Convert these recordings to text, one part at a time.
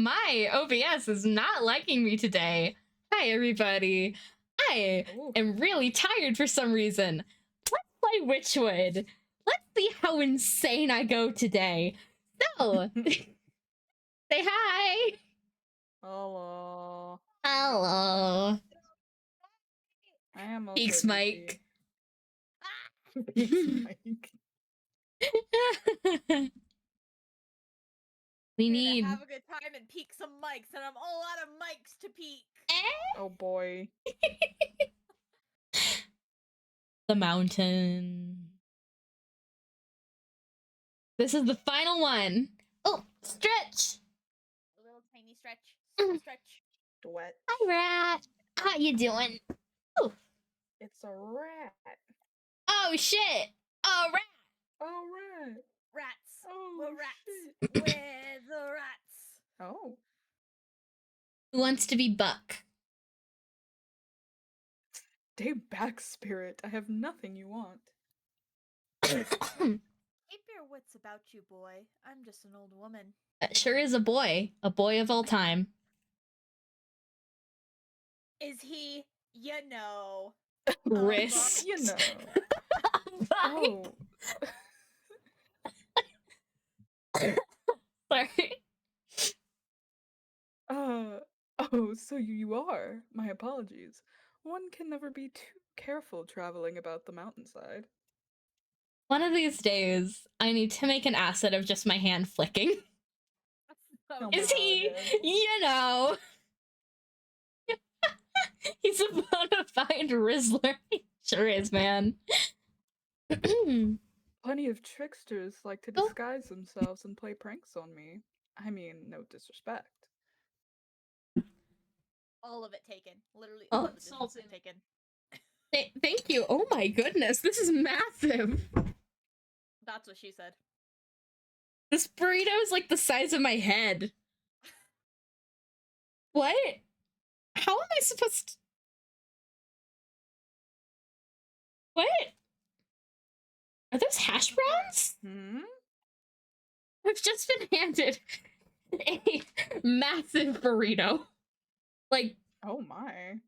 My OBS is not liking me today. Hi, everybody. I Ooh. am really tired for some reason. Let's play Witchwood. Let's see how insane I go today. So, say hi. Hello. Hello. I am also Peaks Mike. Peaks Mike. We Here need. to have a good time and peek some mics, and I'm all out of mics to peek. Oh boy. The mountain. This is the final one. Oh, stretch. A little tiny stretch. Super stretch. Duet. Hi, Rat. How you doing? Oh, It's a rat. oh shit. Oh, Rat. Oh rat. Rats. Oh What rats? shit. Where the rats? Oh. Who wants to be Buck? Stay back, spirit. I have nothing you want. Keep your wits about you, boy. I'm just an old woman. Sure is a boy of all time. Is he? You know. Wrist. You know. Bye. Oh. Sorry. Oh, so you are. My apologies. One can never be too careful traveling about the mountainside. One of these days, I need to make an asset of just my hand flicking. Oh, Is my he? God. You know. He's a bona fide Rizzler. He sure is, man. Plenty of tricksters like to Oh. disguise themselves and play pranks on me. I mean, no disrespect. all of it taken. Literally Oh, all of it salted. taken. Thank you. Oh my goodness, this is massive. That's what she said. This burrito is like the size of my head. What? How am I supposed to... What? Are those hash browns? Hmm? I've just been handed a massive burrito. Like Oh my.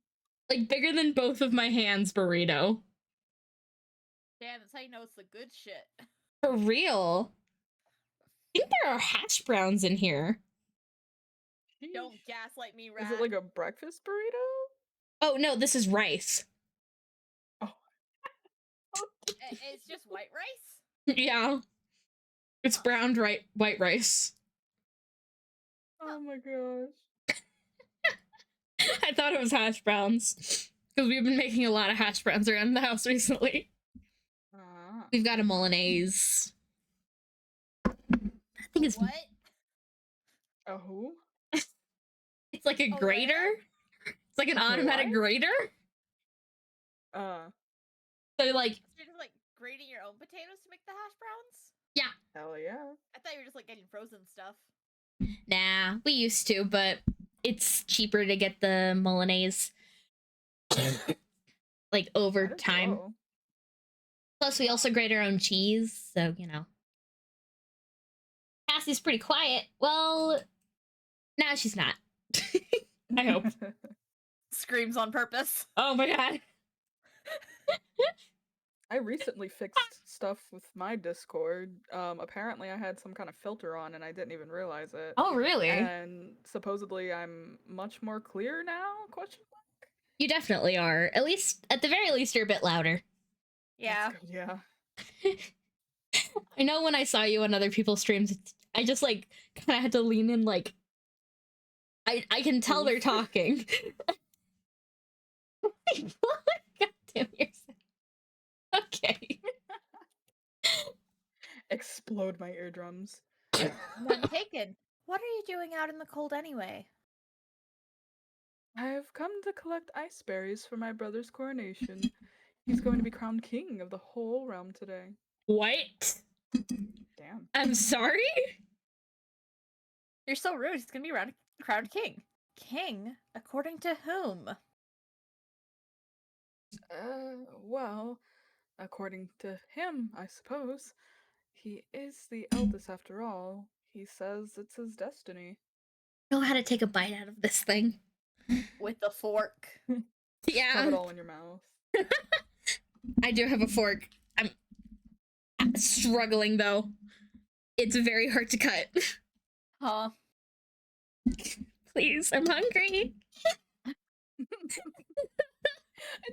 bigger than both of my hands burrito. Damn, that's how you know it's the good shit. For real. I think there are hash browns in here. Don't Sheesh. gaslight me, rat. Is it like a breakfast burrito? Oh no, this is rice. Oh. It's just white rice? Yeah. It's browned white rice. Oh my gosh. I thought it was hash browns. Because we've been making a lot of hash browns around the house recently. We've got a Bolognese. I think it's... What? A who? It's like a grater. It's like an automatic What? grater. So like... You're just like grating your own potatoes to make the hash browns? Yeah. Hell yeah. I thought you were just like getting frozen stuff. Nah, we used to, but it's cheaper to get the Bolognese. Like over Might as time. well. Plus, we also grate our own cheese, so you know. Cassie's pretty quiet. Well, now she's not. I hope. Screams on purpose. Oh my god. I recently fixed stuff with my Discord. Apparently I had some kind of filter on and I didn't even realize it. Oh really? And supposedly I'm much more clear now? Question mark? You definitely are. At the very least, you're a bit louder. Yeah. That's good, yeah. I know when I saw you on other people's streams, I just like kind of had to lean in, like I can tell they're talking. God damn yourself. Okay. Explode my eardrums. None taken. What are you doing out in the cold anyway? I've come to collect ice berries for my brother's coronation. He's going to be crowned king of the whole realm today. What? Damn. I'm sorry? You're so rude. He's gonna be crowned king. King? According to whom? Well, according to him, I suppose. He is the eldest after all. He says it's his destiny. know how to take a bite out of this thing. With the fork. Shove Yeah, it all in your mouth. I do have a fork. I'm struggling though. It's very hard to cut. Huh. Please, I'm hungry. I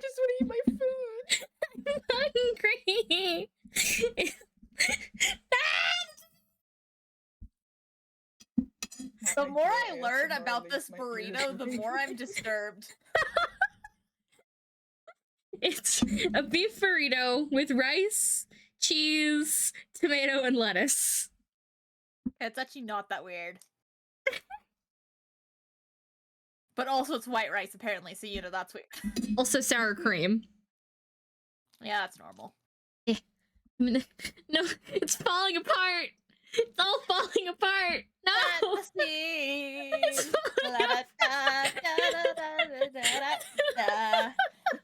just want to eat my food. I'm hungry. The Having more your I learn ASMR about leaves this my ears burrito, the more I'm ringing. disturbed. It's a beef burrito with rice, cheese, tomato, and lettuce. It's actually not that weird. But also it's white rice, apparently, so you know that's weird. Also sour cream. Yeah, that's normal. No, it's falling apart. It's all falling apart. No. It's falling apart.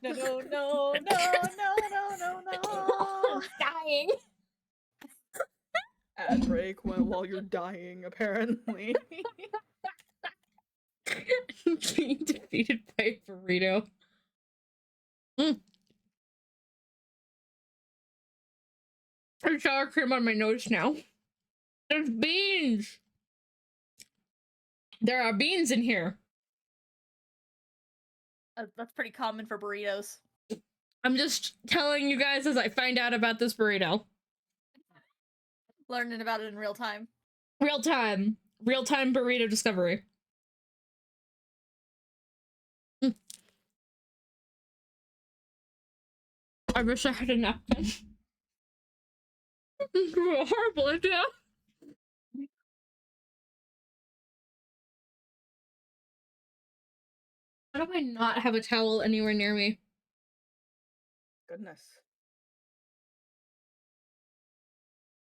No, no, no, no, no, no, no. I'm dying. Ad break while you're dying, apparently. I'm being defeated by a burrito. There's sour cream on my nose now. There's beans. There are beans in here. That's pretty common for burritos. I'm just telling you guys as I find out about this burrito. Learning about it in real time. Real time burrito discovery. I wish I had a napkin. It's a horrible idea. How do I not have a towel anywhere near me? Goodness.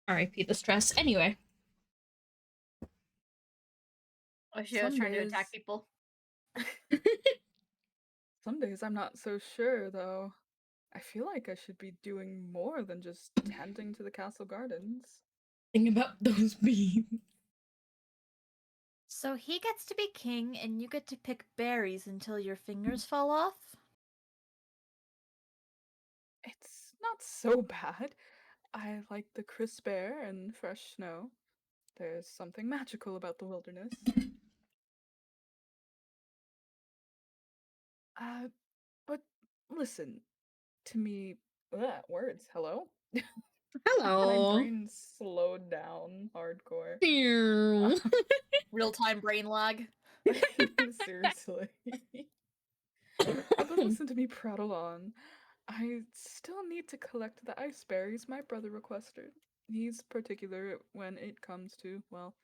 R.I.P. the stress. Anyway. I was trying to attack people. Some days I'm not so sure, though. I feel like I should be doing more than just tending to the castle gardens. Think about those beans. So he gets to be king, and you get to pick berries until your fingers fall off? It's not so bad. I like the crisp air and fresh snow. There's something magical about the wilderness. But listen to me. Words. Hello? My Hello. brain slowed down hardcore. Ew. Real-time brain lag. Seriously. But listen to me prattle on. I still need to collect the ice berries my brother requested. He's particular when it comes to, well,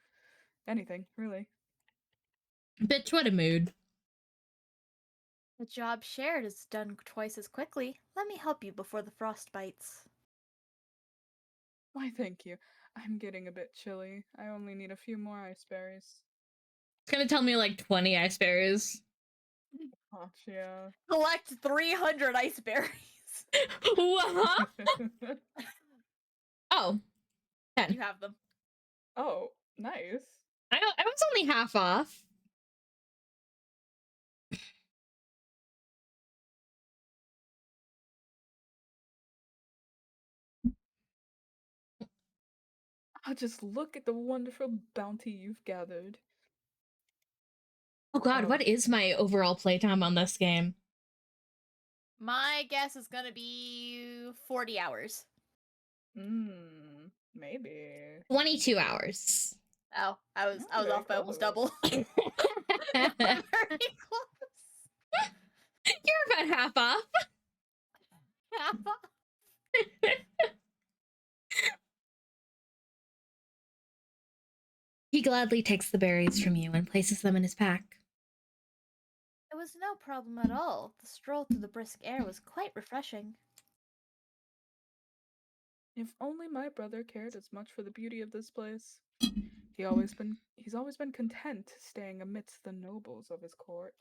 anything, really. Bitch, what a mood. The job shared is done twice as quickly. Let me help you before the frost bites. Why, thank you. I'm getting a bit chilly. I only need a few more ice berries. It's gonna tell me like 20 ice berries. Oh, yeah. Collect 300 ice berries. What? Oh. 10. You have them. Oh, nice. I was only half off. I'll just look at the wonderful bounty you've gathered. Oh god, Oh. what is my overall playtime on this game? My guess is gonna be 40 hours. Maybe. 22 hours. Oh, I was Not very off by almost close. double. You're Very close. about half off. He gladly takes the berries from you and places them in his pack. It was no problem at all. The stroll through the brisk air was quite refreshing. If only my brother cared as much for the beauty of this place. He's always been content staying amidst the nobles of his court.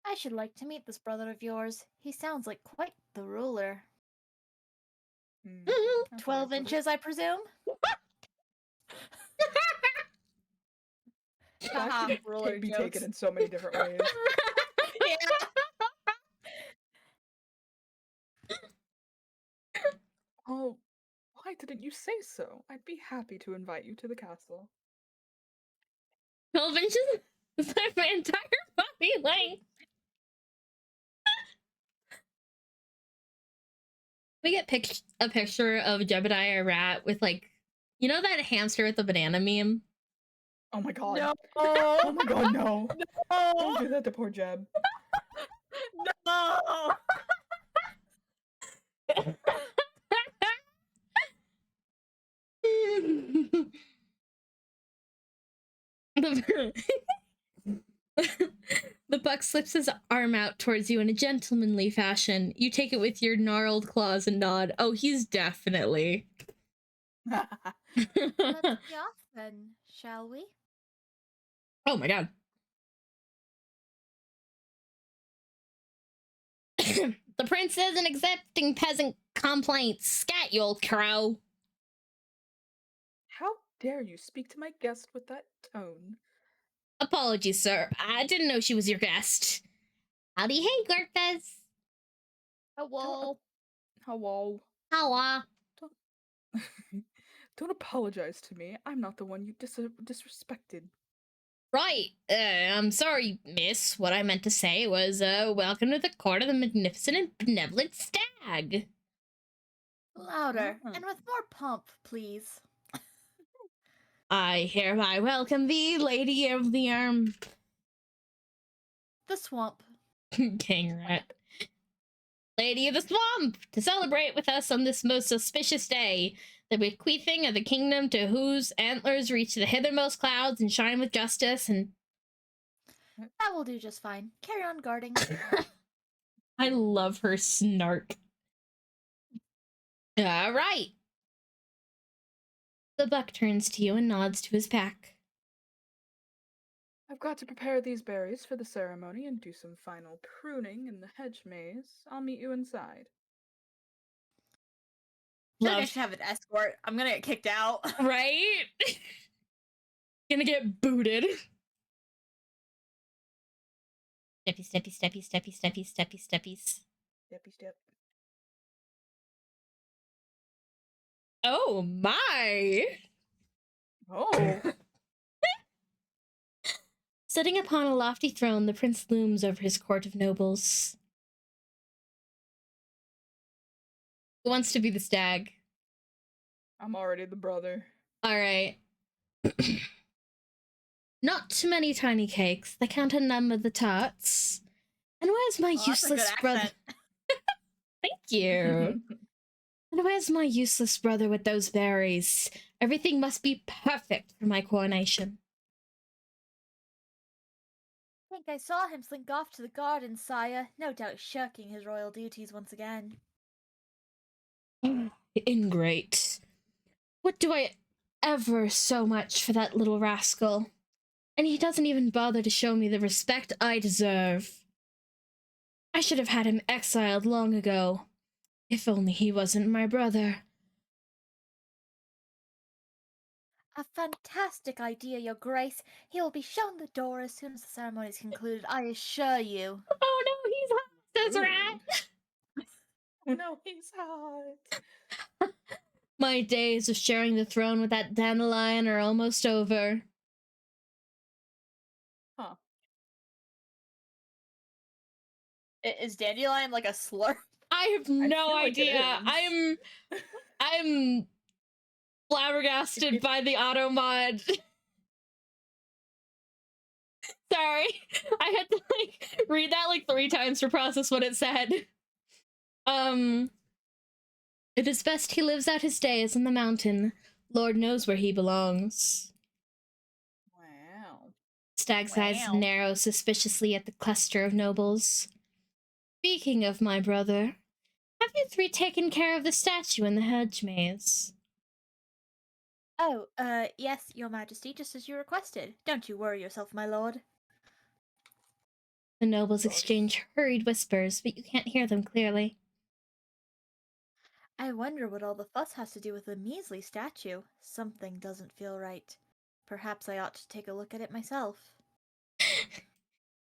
I should like to meet this brother of yours. He sounds like quite the ruler. That's how I 12 put it. inches, I presume? That can Roller be jokes. taken in so many different ways. Yeah. Oh, why didn't you say so? I'd be happy to invite you to the castle. 12 inches is like my entire body length. We get a picture of Jebediah Rat with, like, you know that hamster with the banana meme? Oh my god. No. Oh my god, no. Don't No. do that to poor Jeb. No. The buck slips his arm out towards you in a gentlemanly fashion. You take it with your gnarled claws and nod. Oh, he's definitely. Let's be off then, shall we? Oh my god. The prince isn't accepting peasant complaints. Scat, you old crow. How dare you speak to my guest with that tone? Apologies, sir. I didn't know she was your guest. Howdy, hey, Garfez. Hello. Hello. How Don't apologize to me. I'm not the one you disrespected. Right. I'm sorry, miss. What I meant to say was, welcome to the court of the magnificent and benevolent stag. Louder Ah. and with more pomp, please. I hereby welcome thee, lady of the The swamp. King Rat. Lady of the Swamp, to celebrate with us on this most auspicious day, the bequeathing of the kingdom to whose antlers reach the hithermost clouds and shine with justice, and That will do just fine. Carry on guarding. I love her snark. All right. The buck turns to you and nods to his pack. I've got to prepare these berries for the ceremony and do some final pruning in the hedge maze. I'll meet you inside. Should Love, actually have an escort. I'm gonna get kicked out. right? Gonna get booted. Steppy, steppy, steppy, steppy, steppy, steppy, steppies. Steppy step. Oh my! Oh! Sitting upon a lofty throne, the prince looms over his court of nobles. Who wants to be the stag? I'm already the brother. Alright. Not too many tiny cakes. They can't unnumber the tarts. And where's my useless brother? Thank you. And where's my useless brother with those berries? Everything must be perfect for my coronation. I think I saw him slink off to the garden, sire. No doubt shirking his royal duties once again. Ingrate. What do I ever so much for that little rascal? And he doesn't even bother to show me the respect I deserve. I should have had him exiled long ago. If only he wasn't my brother. A fantastic idea, your grace. He will be shown the door as soon as the ceremony is concluded, I assure you. Oh no, he's hot as rat! Oh no, he's hot. My days of sharing the throne with that dandelion are almost over. Huh. Is dandelion like a slur? I have no feel like it idea. is. I'm flabbergasted by the auto mod. Sorry. I had to like read that like 3 times to process what it said. It is best he lives out his days in the mountain. Lord knows where he belongs. Wow. Stag's eyes Wow. narrow suspiciously at the cluster of nobles. Speaking of my brother, have you 3 taken care of the statue in the hedge maze? Oh, yes, your majesty, just as you requested. Don't you worry yourself, my lord. The nobles Gosh. exchange hurried whispers, but you can't hear them clearly. I wonder what all the fuss has to do with the measly statue. Something doesn't feel right. Perhaps I ought to take a look at it myself.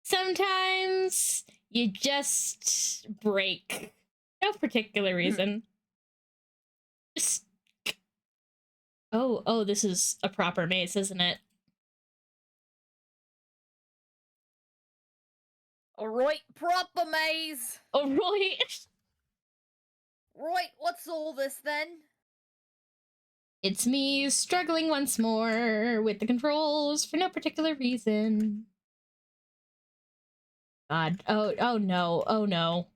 Sometimes you just break. No particular reason. Just. Oh, this is a proper mace, isn't it? Alright, proper maze! Oh, right. Right, what's all this then? It's me struggling once more with the controls for no particular reason. God. Oh no. Oh no.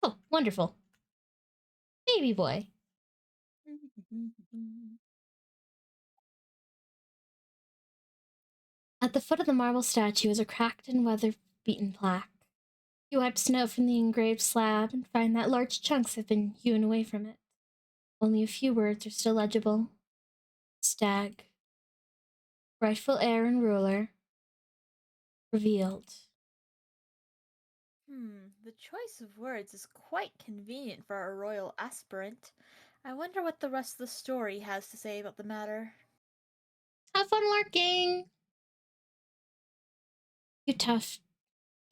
Oh, wonderful. Baby boy. At the foot of the marble statue is a cracked and weather-beaten plaque. You wipe snow from the engraved slab and find that large chunks have been hewn away from it. Only a few words are still legible. Stag. Rightful heir and ruler. Revealed. The choice of words is quite convenient for a royal aspirant. I wonder what the rest of the story has to say about the matter. Have fun lurking! You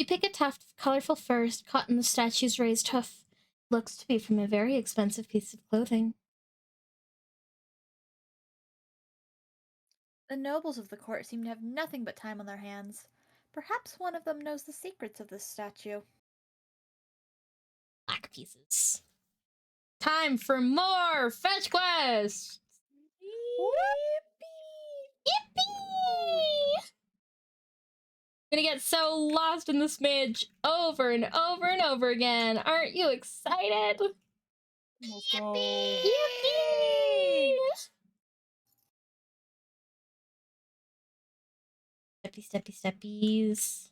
pick a tuft of colorful fur caught in the statue's raised hoof. Looks to be from a very expensive piece of clothing. The nobles of the court seem to have nothing but time on their hands. Perhaps one of them knows the secrets of this statue. Black pieces. Time for more fetch quests! Yippee! Gonna get so lost in the smidge over and over and over again. Aren't you excited? Let's go. Yippee! Steppies.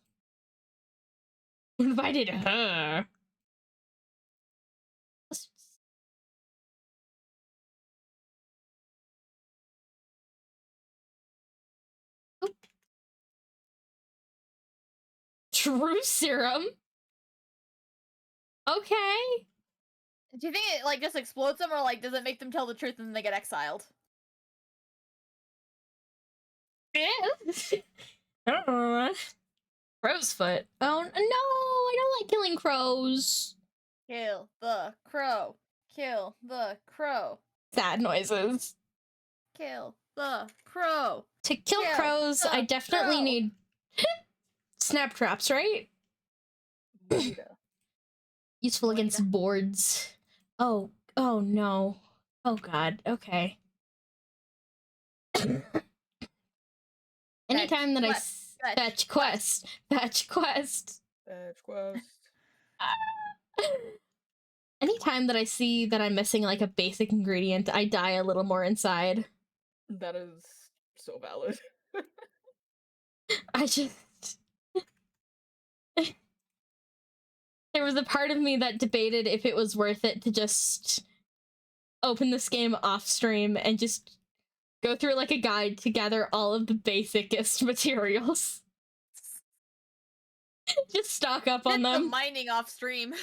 Invited her. Oop. True serum. Okay. Do you think it like just explodes them, or like does it make them tell the truth and then they get exiled? Crow's foot. Oh no, I don't like killing crows. Kill the crow. Kill the crow. Sad noises. Kill the crow. To kill Kill crows, I the definitely crow. need snap traps, right? Useful against Moira. boards. Oh no. Oh god, okay. Anytime that fetch quest. Fetch quest. Anytime that I see that I'm missing like a basic ingredient, I die a little more inside. That is so valid. I just there was a part of me that debated if it was worth it to just open this game off stream and just go through like a guide to gather all of the basicest materials. Just stock up on The them. mining off stream.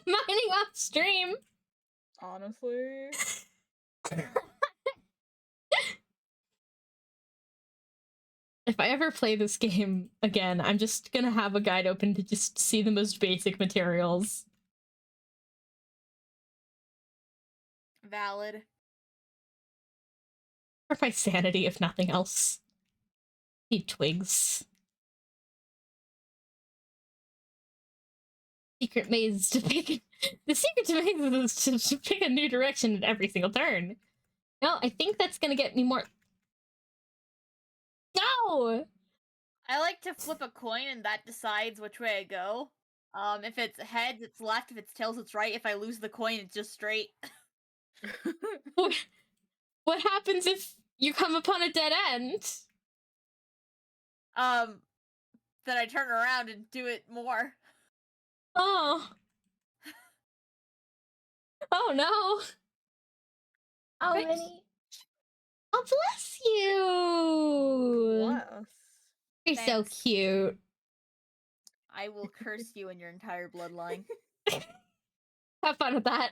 Mining off stream. Honestly. If I ever play this game again, I'm just gonna have a guide open to just see the most basic materials. Valid. For my sanity, if nothing else. Need twigs. Secret maze to pick. The secret to maze is to pick a new direction at every single turn. No, I think that's gonna get me more. No! I like to flip a coin and that decides which way I go. If it's heads, it's left. If it's tails, it's right. If I lose the coin, it's just straight. What happens if you come upon a dead end? Then I turn around and do it more. Oh. Oh no. How Thanks. many? Oh, bless you! Bless. You're so Thanks. cute. I will curse you and your entire bloodline. Have fun with that.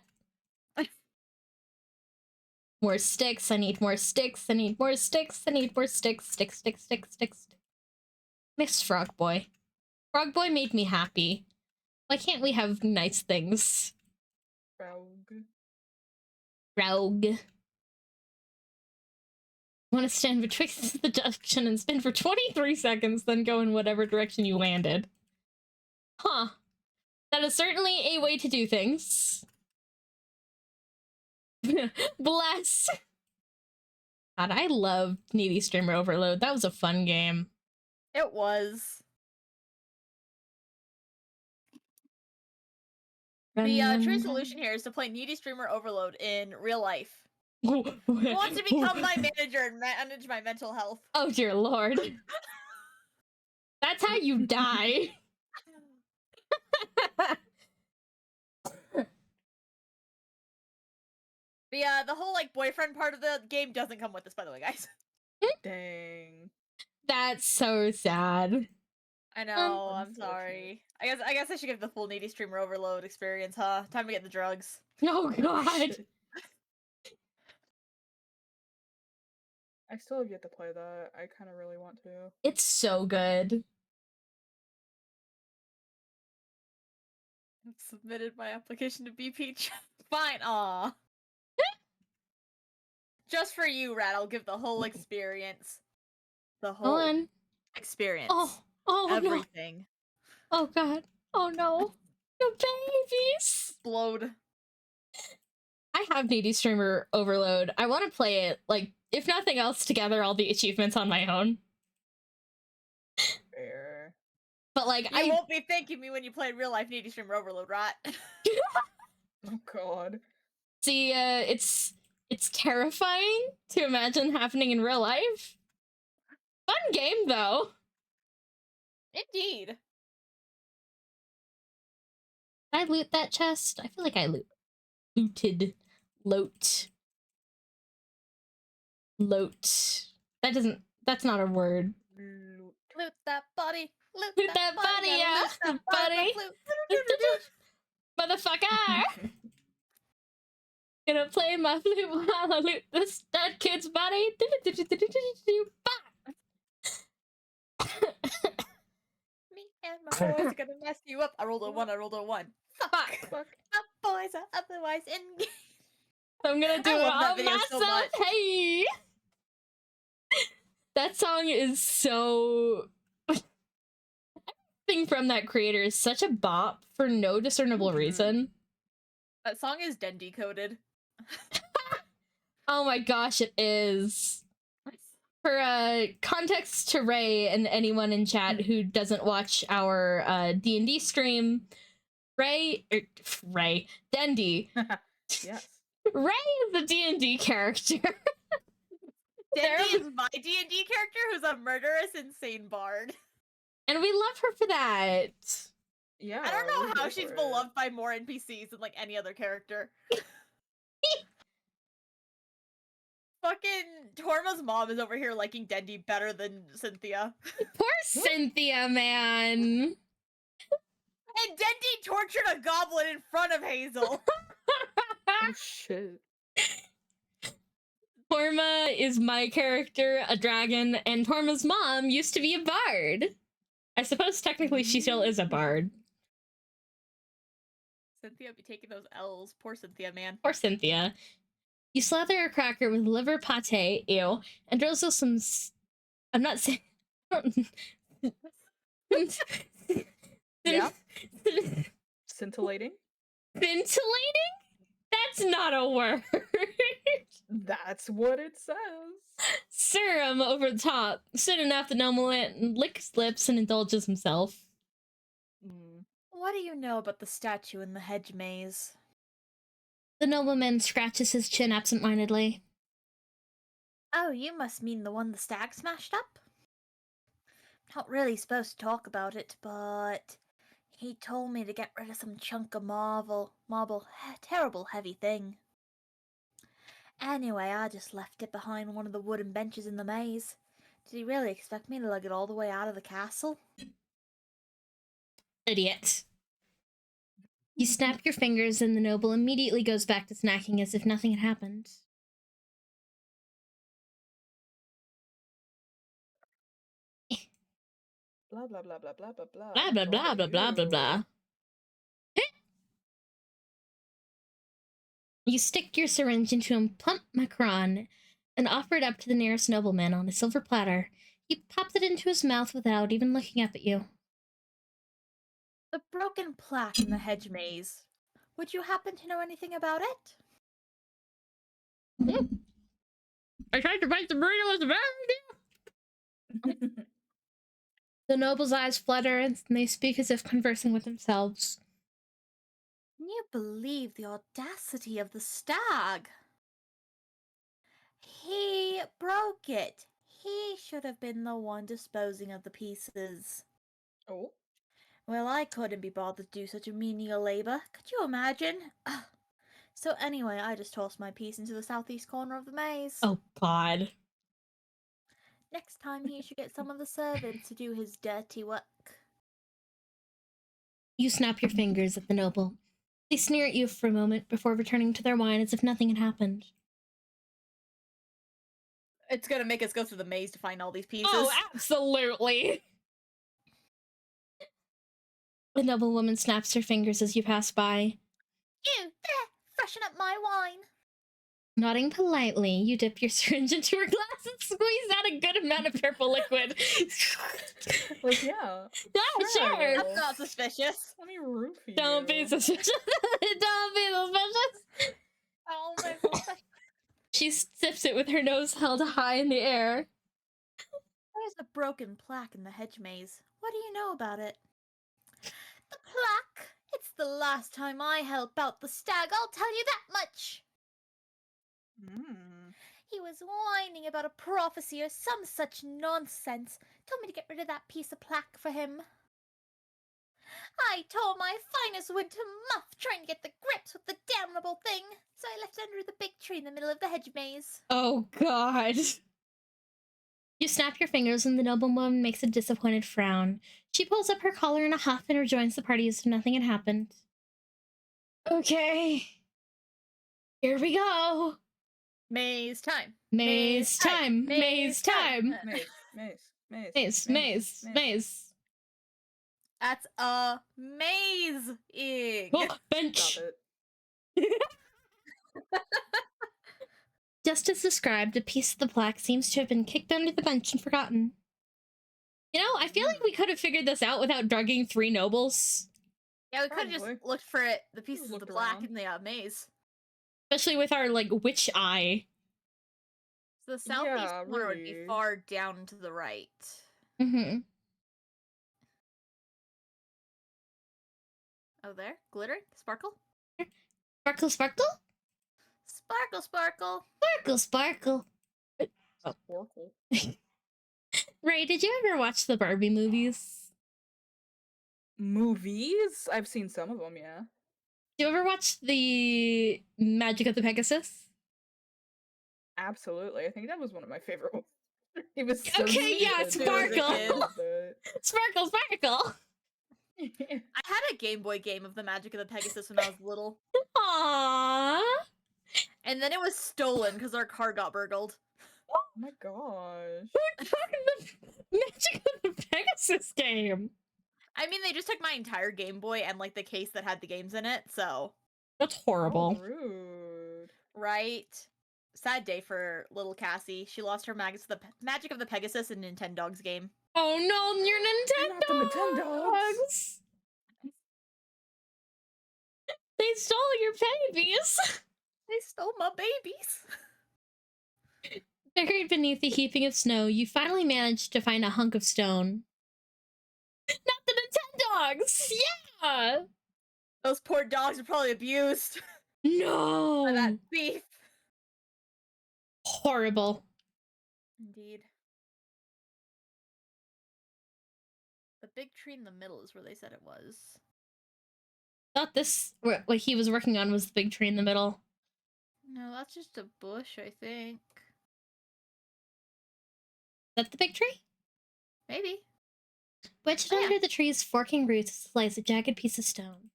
more sticks. I need more sticks. I need more sticks. I need more sticks. Sticks, sticks, sticks, sticks. Miss Frog Boy. Frog Boy made me happy. Why can't we have nice things? Rogue. Rogue. Want to stand betwixt the junction and spin for 23 seconds, then go in whatever direction you landed. Huh. That is certainly a way to do things. Bless. God, I loved Needy Streamer Overload. That was a fun game. It was. The true solution here is to play Needy Streamer Overload in real life. Who wants to become my manager and manage my mental health? Oh dear lord. That's how you die. The whole like boyfriend part of the game doesn't come with this, by the way, guys. Dang. That's so sad. I know, I'm sorry. I guess I should give the full Needy Streamer Overload experience, huh? Time to get the drugs. Oh god. Shit. I still have yet to play that. I kind of really want to. It's so good. I've submitted my application to BP. Fine, aw. Just for you, Rat, I'll give the whole experience. The whole Hold on. experience. Oh no. Everything. Oh god. Oh no. No babies. Explode. I have Needy Streamer Overload. I want to play it, like, if nothing else, to gather all the achievements on my own. Fair. But, like, You won't be thanking me when you play real life Needy Streamer Overload, right? Oh god. see, it's terrifying to imagine happening in real life. Fun game, though. Indeed. Did I loot that chest? I feel like I looted. Loat. That's not a word. Loot that body. Loot that body, yeah, Loot that buddy. flute. Motherfucker! Gonna play my flute while I loot this dead kid's body. Me and my boys are gonna mess you up. I rolled a 1, I rolled a 1. Fuck. Fuck. My boys are otherwise in. I'm gonna do I it love that all video so myself. much. Hey! That song is so... Everything from that creator is such a bop for no discernible reason. That song is Dendi coded. Oh my gosh, it is. For context to Ray and anyone in chat who doesn't watch our D&D stream, Dendi. Yes. Ray is a D&D character. Dendi is my D&D character who's a murderous, insane bard. And we love her for that. Yeah. I don't know we're how here she's for it. beloved by more NPCs than like any other character. Fucking Torma's mom is over here liking Dendi better than Cynthia. Poor Cynthia, man. And Dendi tortured a goblin in front of Hazel. Oh shit. Torma is my character, a dragon, and Torma's mom used to be a bard. I suppose technically she still is a bard. Cynthia be taking those L's. Poor Cynthia, man. Poor Cynthia. You slather a cracker with liver pate, ew, and drizzle some. I'm not saying. Yeah. Scintillating? Scintillating? That's not a word. That's what it says. Serum over the top. Soon enough, the nobleman licks lips and indulges himself. What do you know about the statue in the hedge maze? The nobleman scratches his chin absent-mindedly. Oh, you must mean the one the stag smashed up? Not really supposed to talk about it, but he told me to get rid of some chunk of marble, terrible heavy thing. Anyway, I just left it behind one of the wooden benches in the maze. Did he really expect me to lug it all the way out of the castle? Idiot. You snap your fingers and the noble immediately goes back to snacking as if nothing had happened. Blah blah blah blah blah blah blah. Blah blah Go blah blah blah blah you. blah. You stick your syringe into a plump macaron and offer it up to the nearest nobleman on a silver platter. He pops it into his mouth without even looking up at you. The broken plaque in the hedge maze. Would you happen to know anything about it? I tried to bite the burrito with the bad idea. The noble's eyes flutter and they speak as if conversing with themselves. Can you believe the audacity of the stag? He broke it. He should have been the one disposing of the pieces. Oh. Well, I couldn't be bothered to do such a menial labor. Could you imagine? Ugh. So anyway, I just tossed my piece into the southeast corner of the maze. Oh, God. Next time he should get some of the servants to do his dirty work. You snap your fingers at the noble. They sneer at you for a moment before returning to their wine as if nothing had happened. It's gonna make us go through the maze to find all these pieces. Oh, absolutely! The noblewoman snaps her fingers as you pass by. You, there! Freshen up my wine! Nodding politely, you dip your syringe into her glass and squeeze out a good amount of purple liquid. Like, yeah. Yeah, sure! That's not suspicious. Let me roofie you. Don't be suspicious. Don't be suspicious. Oh my god. She sips it with her nose held high in the air. There's a broken plaque in the hedge maze. What do you know about it? The plaque? It's the last time I help out the stag, I'll tell you that much! He was whining about a prophecy or some such nonsense. Told me to get rid of that piece of plaque for him. I tore my finest wood to muff trying to get the grips with the damnable thing, so I left it under the big tree in the middle of the hedge maze. Oh, God. You snap your fingers and the noblewoman makes a disappointed frown. She pulls up her collar in a huff and rejoins the party as if nothing had happened. Okay. Here we go. Maze time. Maze time. Maze time. Maze. That's amazing. Oh, bench. Stop it. Just as described, a piece of the plaque seems to have been kicked under the bench and forgotten. You know, I feel like we could have figured this out without drugging 3 nobles. Yeah, we could have just Probably. looked for it, the pieces of the Looked plaque around. in the maze. Especially with our, like, witch eye. So the southeast Yeah, corner would be really. far down to the right. Mm-hmm. Oh, there? Glittering? Sparkle? Sparkle, sparkle? Sparkle, sparkle! Sparkle, sparkle. Oracle. Ray, did you ever watch the Barbie movies? Movies? I've seen some of them, yeah. Did you ever watch the Magic of the Pegasus? Absolutely. I think that was one of my favorite ones. It was so Okay, yeah, stupid, Sparkle. but- Sparkle, sparkle. I had a Game Boy game of the Magic of the Pegasus when I was little. Aww. And then it was stolen because our car got burgled. Oh my gosh. Who took the Magic of the Pegasus game? I mean, they just took my entire Game Boy and, like, the case that had the games in it, so... That's How horrible. rude. Right? Sad day for little Cassie. She lost her Magic of the Pegasus in Nintendogs game. Oh no, your Nintendo! Not the Nintendogs. They stole your babies! They stole my babies! Buried beneath a heaping of snow, you finally managed to find a hunk of stone. Not the Nintendogs! Yeah! Those poor dogs are probably abused No! by that beef. Horrible. Indeed. The big tree in the middle is where they said it was. Thought this, what he was working on was the big tree in the middle. No, that's just a bush, I think. Is that the big tree? Maybe. Wedged Oh, yeah. under the tree's forking roots lies a jagged piece of stone.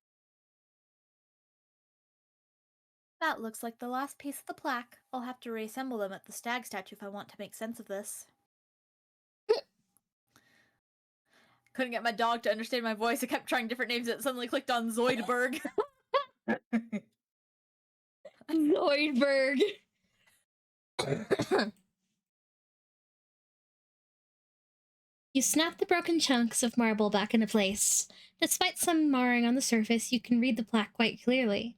That looks like the last piece of the plaque. I'll have to reassemble them at the stag statue if I want to make sense of this. couldn't get my dog to understand my voice. I kept trying different names and it suddenly clicked on Zoidberg. Zoidberg. You snap the broken chunks of marble back into place. Despite some marring on the surface, you can read the plaque quite clearly.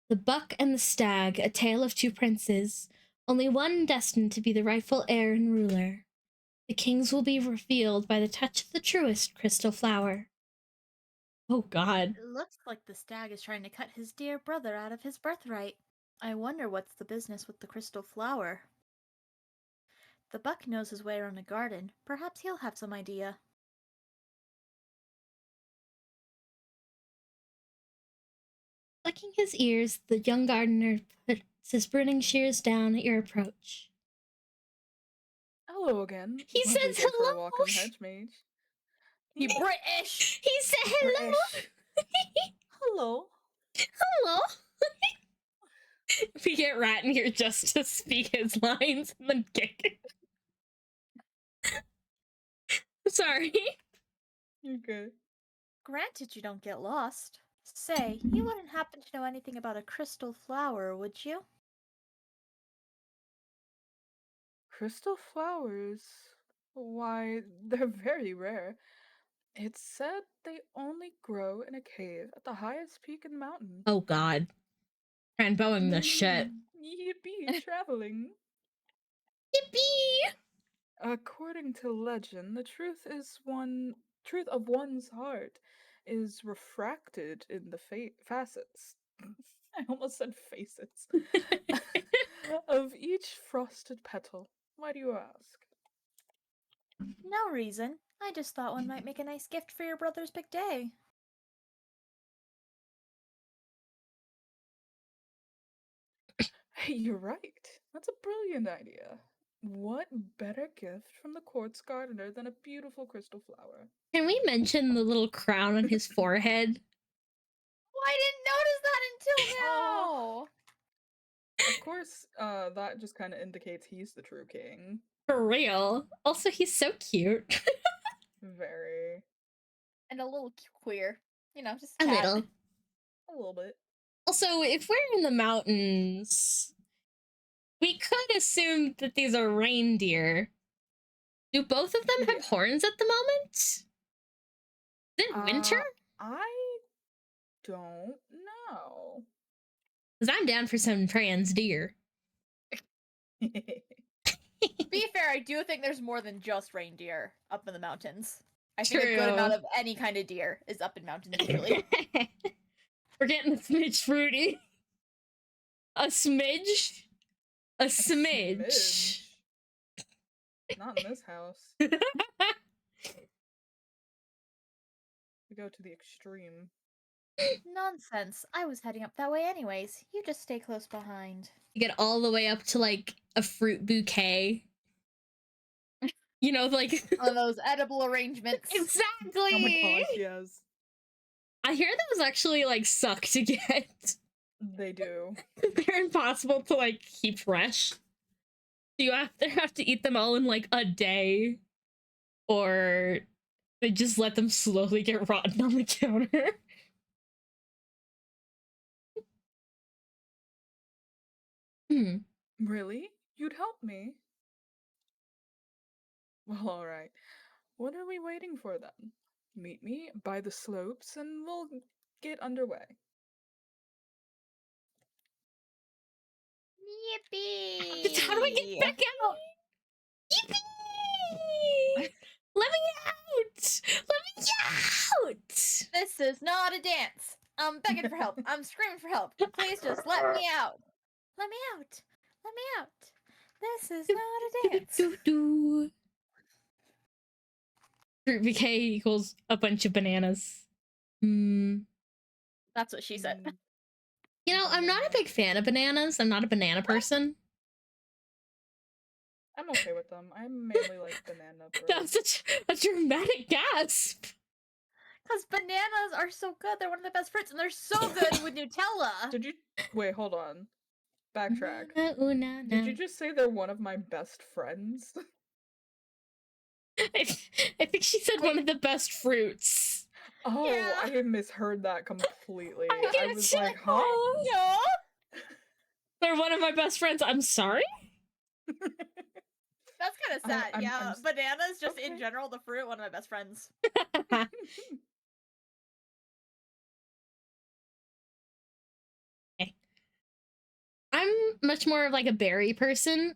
The Buck and the Stag, a tale of two princes, only one destined to be the rightful heir and ruler. The kings will be revealed by the touch of the truest crystal flower. Oh god. It looks like the stag is trying to cut his dear brother out of his birthright. I wonder what's the business with the crystal flower. The buck knows his way around a garden. Perhaps he'll have some idea. Flicking his ears, the young gardener puts his pruning shears down at your approach. Hello again. He Lovely says day for a hello. walk in the hedge mage. He British! He said hello. British. Hello. Hello. We get Rat in here just to speak his lines and then kick it. Sorry. You're good. Granted you don't get lost. Say, you wouldn't happen to know anything about a crystal flower, would you? Crystal flowers? Why, they're very rare. It's said they only grow in a cave at the highest peak in the mountain. Oh god. Cranboing this shit. Yippee, traveling. Yippee! According to legend, the truth of one's heart is refracted in the facets. I almost said facets. Of each frosted petal. Why do you ask? No reason. I just thought one might make a nice gift for your brother's big day. Hey, you're right. That's a brilliant idea. What better gift from the quartz gardener than a beautiful crystal flower? Can we mention the little crown on his forehead? Oh, I didn't notice that until now! Of course, that just kind of indicates he's the true king. For real. Also, he's so cute. Very. And a little queer. You know, just A cat. little. A little bit. Also, if we're in the mountains, we could assume that these are reindeer. Do both of them have Yeah. horns at the moment? Is it winter? I don't know. Because I'm down for some trans deer. To be fair, I do think there's more than just reindeer up in the mountains. I think a good True. amount of any kind of deer is up in mountains usually. We're getting a smidge fruity. A smidge? A smidge. Smidge. Not in this house. We go to the extreme. Nonsense. I was heading up that way anyways. You just stay close behind. You get all the way up to like a fruit bouquet. You know, like One of those edible arrangements. exactly. Oh my gosh, yes. I hear those actually like suck to get. They do. They're impossible to like keep fresh. You have to eat them all in like a day, or they just let them slowly get rotten on the counter. Hmm. Really? You'd help me? Well, alright. What are we waiting for then? Meet me by the slopes and we'll get underway. Yippee! How do I get back out? Yippee! Let me out! Let me out! This is not a dance. I'm begging for help. I'm screaming for help. Please just let me out. Let me out. Let me out. This is not a dance. Do. Fruit bouquet equals a bunch of bananas. That's what she said. Mm, You know, I'm not a big fan of bananas. I'm not a banana person. I'm okay with them. I mainly like banana bread. That's such a dramatic gasp. Because bananas are so good. They're one of the best fruits, and they're so good with Nutella. Did you wait, hold on. Backtrack. Na, na, na, Did na. you just say they're one of my best friends? I, I think she said one of the best fruits. Oh, Yeah. I misheard that completely. I get I it was too. like, huh? No. They're one of my best friends. I'm sorry? That's kind of I'm- sad. I'm- yeah, I'm s- bananas, just in okay. general, the fruit, one of my best friends. I'm much more of like a berry person.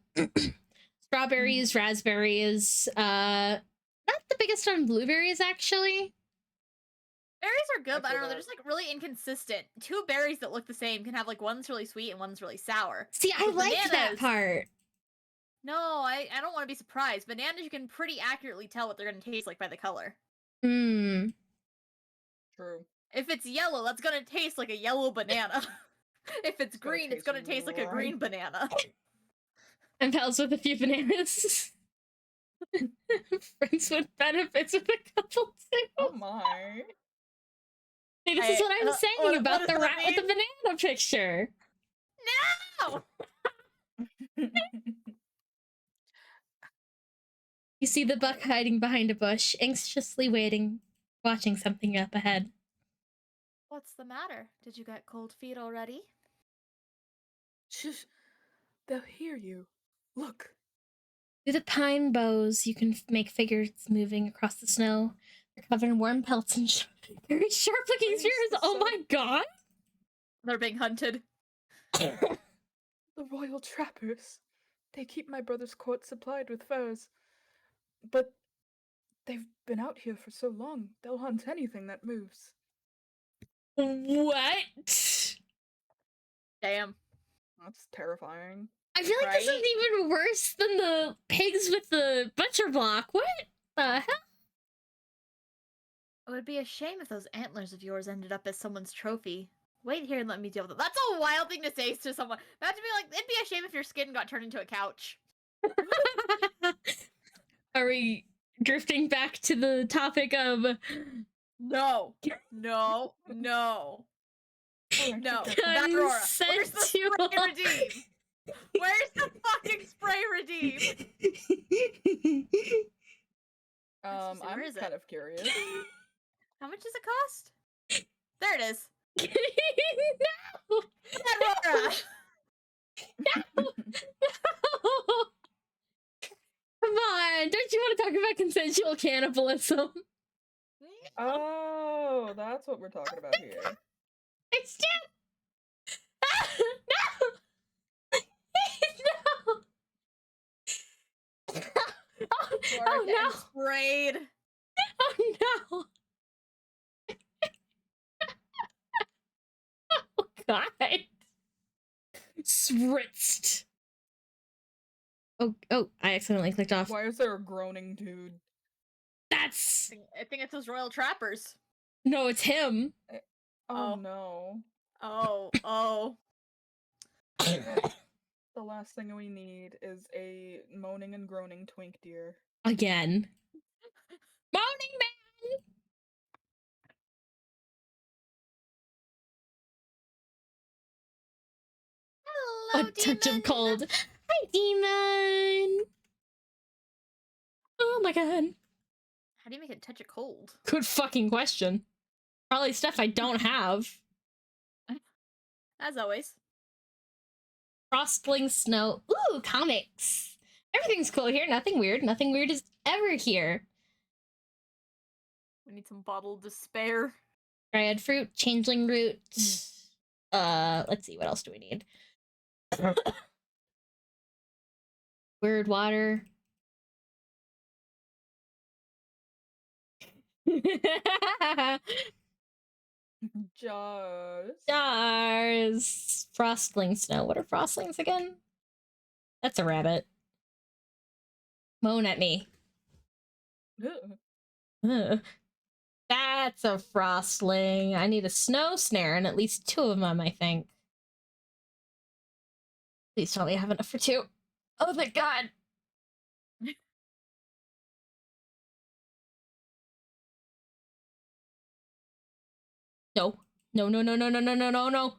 Strawberries, Mm-hmm. raspberries, not the biggest on blueberries actually. Berries are good, but I feel don't know, they're that. just like really inconsistent. Two berries that look the same can have like one's really sweet and one's really sour. See, I But like that bananas- part. No, I don't want to be surprised. Bananas, you can pretty accurately tell what they're going to taste like by the color. Hmm. True. If it's yellow, that's going to taste like a yellow banana. If it's gonna green, it's taste going to taste like a green ripe. banana. I'm pals with a few bananas. Friends with benefits with a couple too. Oh my. See, this is what I was what- saying what about does the that rat with the mean? banana picture. No! You see the buck hiding behind a bush, anxiously waiting, watching something up ahead. What's the matter? Did you get cold feet already? Shush. They'll hear you. Look. Through the pine boughs, you can make figures moving across the snow. They're covered in warm pelts and very sharp-looking Where's spears. the Oh sun? my god! They're being hunted. The royal trappers. They keep my brother's court supplied with furs. But they've been out here for so long, they'll hunt anything that moves. What? Damn. That's terrifying. I feel like this is Right? even worse than the pigs with the butcher block. What the hell? It would be a shame if those antlers of yours ended up as someone's trophy. Wait here and let me deal with it. That's a wild thing to say to someone. Imagine being like, it'd be a shame if your skin got turned into a couch. Are we drifting back to the topic of No. No. No. Alright, No. be careful. Batrora, where's the spray consensual? redeem? Where's the fucking spray redeem? Let's see, where I'm is it? kind of curious. How much does it cost? There it is. No! Batrora! Come on, don't you want to talk about consensual cannibalism? Oh, that's what we're talking about here. It's just... No! No! Oh, Laura oh getting no! sprayed. Oh no! Oh god! Spritzed. Oh, I accidentally clicked off. Why is there a groaning dude? That's... I think it's those royal trappers. No, it's him. Oh Oh. no. Oh. The last thing we need is a moaning and groaning twink deer. Again. Moaning man! Hello, A touch demon. of cold. Hi, demon! Oh my god. How do you make it touch it cold? Good fucking question. Probably stuff I don't have. As always. Frostling snow. Ooh, comics. Everything's cool here. Nothing weird. Nothing weird is ever here. We need some bottled despair. Dryad fruit, changeling root. Let's see, what else do we need? Weird water. Jars. Stars. Frostling snow. What are frostlings again? That's a rabbit. Moan at me. Ugh. Ugh. That's a frostling. I need a snow snare and at least 2 of them, I think. Please tell me I have enough for 2. Oh, thank God. No. No, no, no, no, no, no, no, no, no.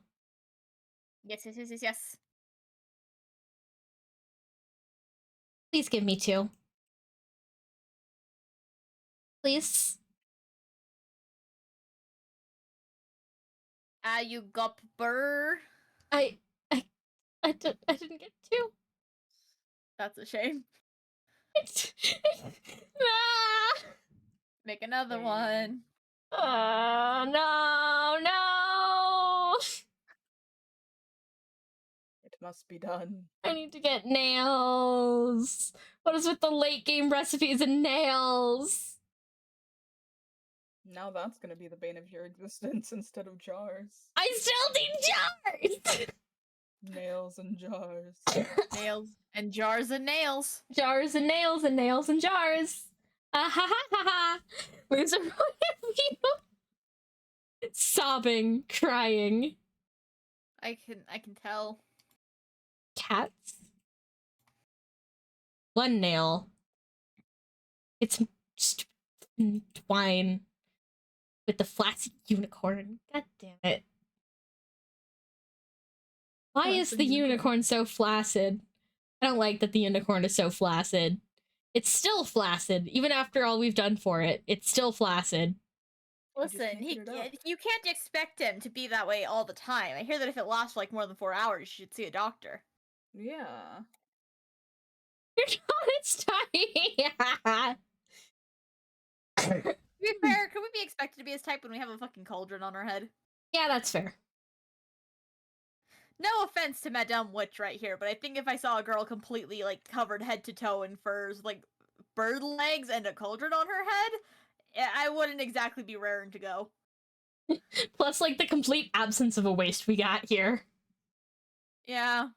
Yes. Please give me 2. Please. You got burr. I didn't get to. That's a shame. Ah! Make another Dang. one. Oh, no. It must be done. I need to get nails. What is with the late game recipes and nails? Now that's gonna be the bane of your existence instead of jars. I still need jars. Nails and jars. Nails and jars and nails. Jars and nails and nails and jars. Ah ha ha ha ha. Where's a sobbing, crying. I can tell. Cats. One nail. It's just twine with the flaccid unicorn. God damn it. Why is Flaccid the unicorn. unicorn so flaccid? I don't like that the unicorn is so flaccid. It's still flaccid, even after all we've done for it. It's still flaccid. just Listen, can't get it up. you can't expect him to be that way all the time. I hear that if it lasts for like more than 4 hours, you should see a doctor. Yeah. You're not its tiny. To be fair, could we be expected to be his type when we have a fucking cauldron on our head? Yeah, that's fair. No offense to Madame Witch right here, but I think if I saw a girl completely like covered head to toe in furs, like bird legs and a cauldron on her head, I wouldn't exactly be raring to go. Plus, like, the complete absence of a waist we got here. Yeah.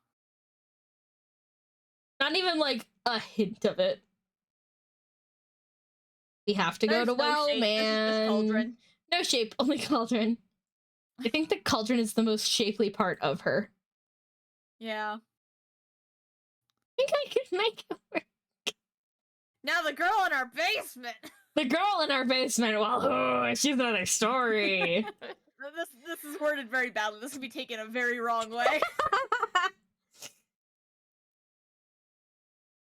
Not even, like, a hint of it. We have to go There's to no well, shape, this is just man. cauldron. No shape, only cauldron. I think the cauldron is the most shapely part of her. Yeah. I think I could make it work. Now the girl in our basement. The girl in our basement, well, oh, she's another story. This is worded very badly. This could be taken a very wrong way.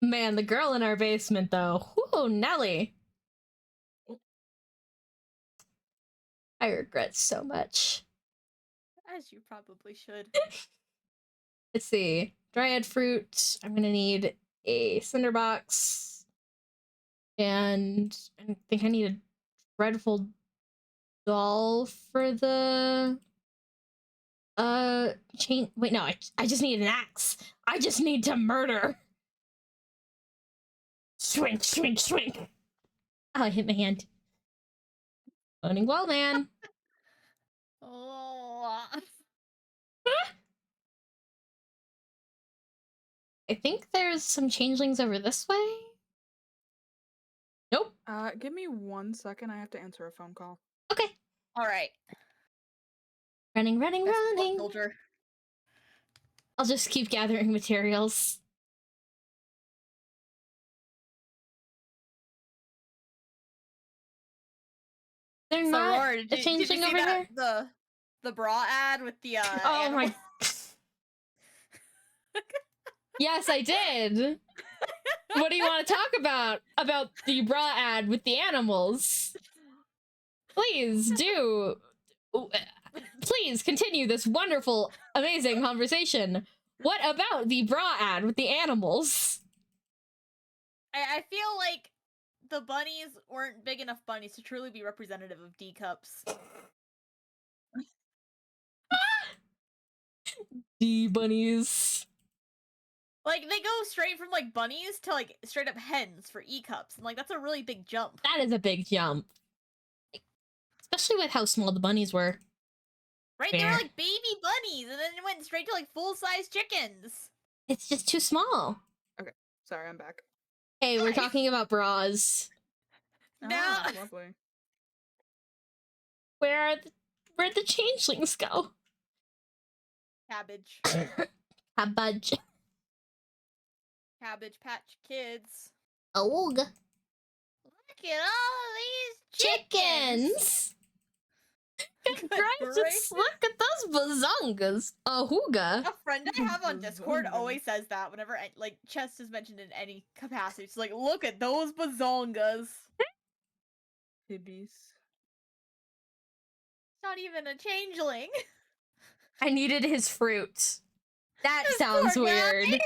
Man, the girl in our basement, though. Whoa, Nelly. I regret so much. As you probably should. Let's see. Dryad fruit. I'm gonna need a cinder box. And I think I need a dreadful doll for the chain. Wait, no, I just need an axe. I just need to murder. Swing, swing, swing. Oh, I hit my hand. Owning well, man. Oh. I think there's some changelings over this way. Nope. Give me 1 second. I have to answer a phone call. Okay. All right. Running, running, Best of luck, running. soldier. I'll just keep gathering materials. They're So, not Aurora, a did you changeling see over that there? the bra ad with the Oh animal? my. Yes, I did. What do you want to talk about? About the bra ad with the animals? Please do. Please continue this wonderful, amazing conversation. What about the bra ad with the animals? I feel like the bunnies weren't big enough bunnies to truly be representative of D cups. D bunnies. Like they go straight from like bunnies to like straight up hens for E cups, and like that's a really big jump. That is a big jump. Especially with how small the bunnies were. Right? They were Fair. like baby bunnies, and then it went straight to like full size chickens. It's just too small. Sorry, I'm back. Hey, we're Nice. talking about bras. No. Ah, lovely. Where'd the changelings go? Cabbage. A budge. Cabbage Patch Kids. Oog. Look at all these chickens. Chickens! Good Gracious, gracious. look at those bazongas. A hooga. A friend I have on Discord Bazongas. always says that whenever like chess is mentioned in any capacity. It's like, look at those bazongas. Hibis. It's not even a changeling. I needed his fruit. That This sounds poor guy. weird.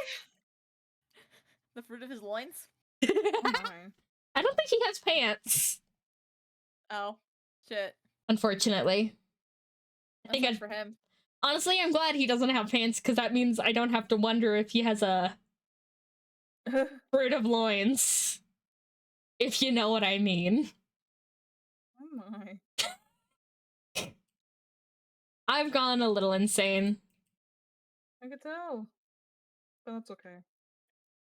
The fruit of his loins? Oh my. I don't think he has pants, Oh, shit. unfortunately. I That think sucks I'd, for him. honestly, I'm glad he doesn't have pants because that means I don't have to wonder if he has a fruit of loins. If you know what I mean. Oh my. I've gone a little insane. I could tell. But that's okay.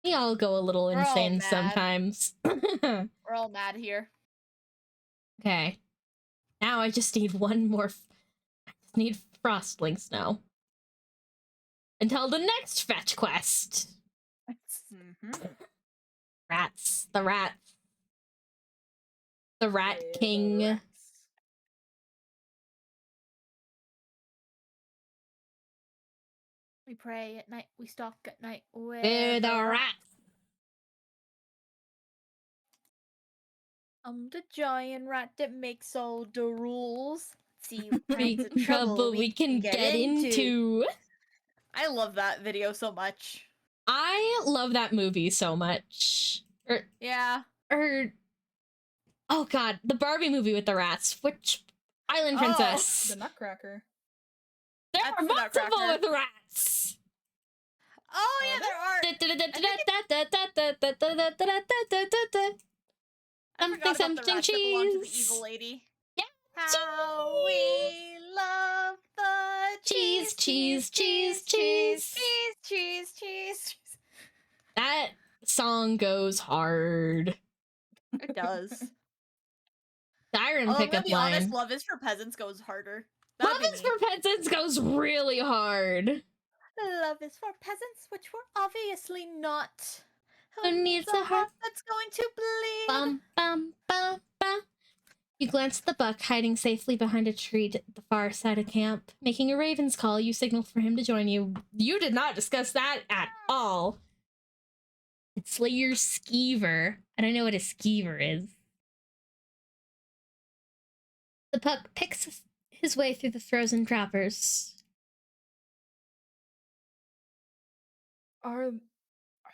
We all go a little We're all insane mad. sometimes. We're all mad here. Okay. Now I just need one more. I just need Frostlings now. Until the next fetch quest. Mm-hmm. Rats. The rats. The Rat Yeah, the King. rats. We pray at night, we stalk at night. We're the rats. I'm the giant rat that makes all the rules. See what Big kinds of trouble we can get into. I love that video so much. I love that movie so much. Yeah. Oh god, the Barbie movie with the rats. Which Island Oh, Princess? The Nutcracker. There That's are the multiple Nutcracker. with rats. Oh yeah, there are. I forgot about the something rats that belong to the cheese. evil lady. Yeah, How we love the Cheese, cheese, cheese, cheese, cheese, cheese, cheese, cheese, cheese, cheese. That song goes hard. It does. Siren Although I'm pickup gonna be honest, line. Love is for Peasants goes harder. Love That'd be is me. for Peasants goes really hard. Love is for peasants, which we're obviously not. Who needs a heart that's going to bleed? Bum, bum, bum, bum. You glance at the buck hiding safely behind a tree at the far side of camp. Making a raven's call, you signal for him to join you. You did not discuss that at all. It's Slayer's skeever. I don't know what a skeever is. The puck picks his way through the frozen trappers. Are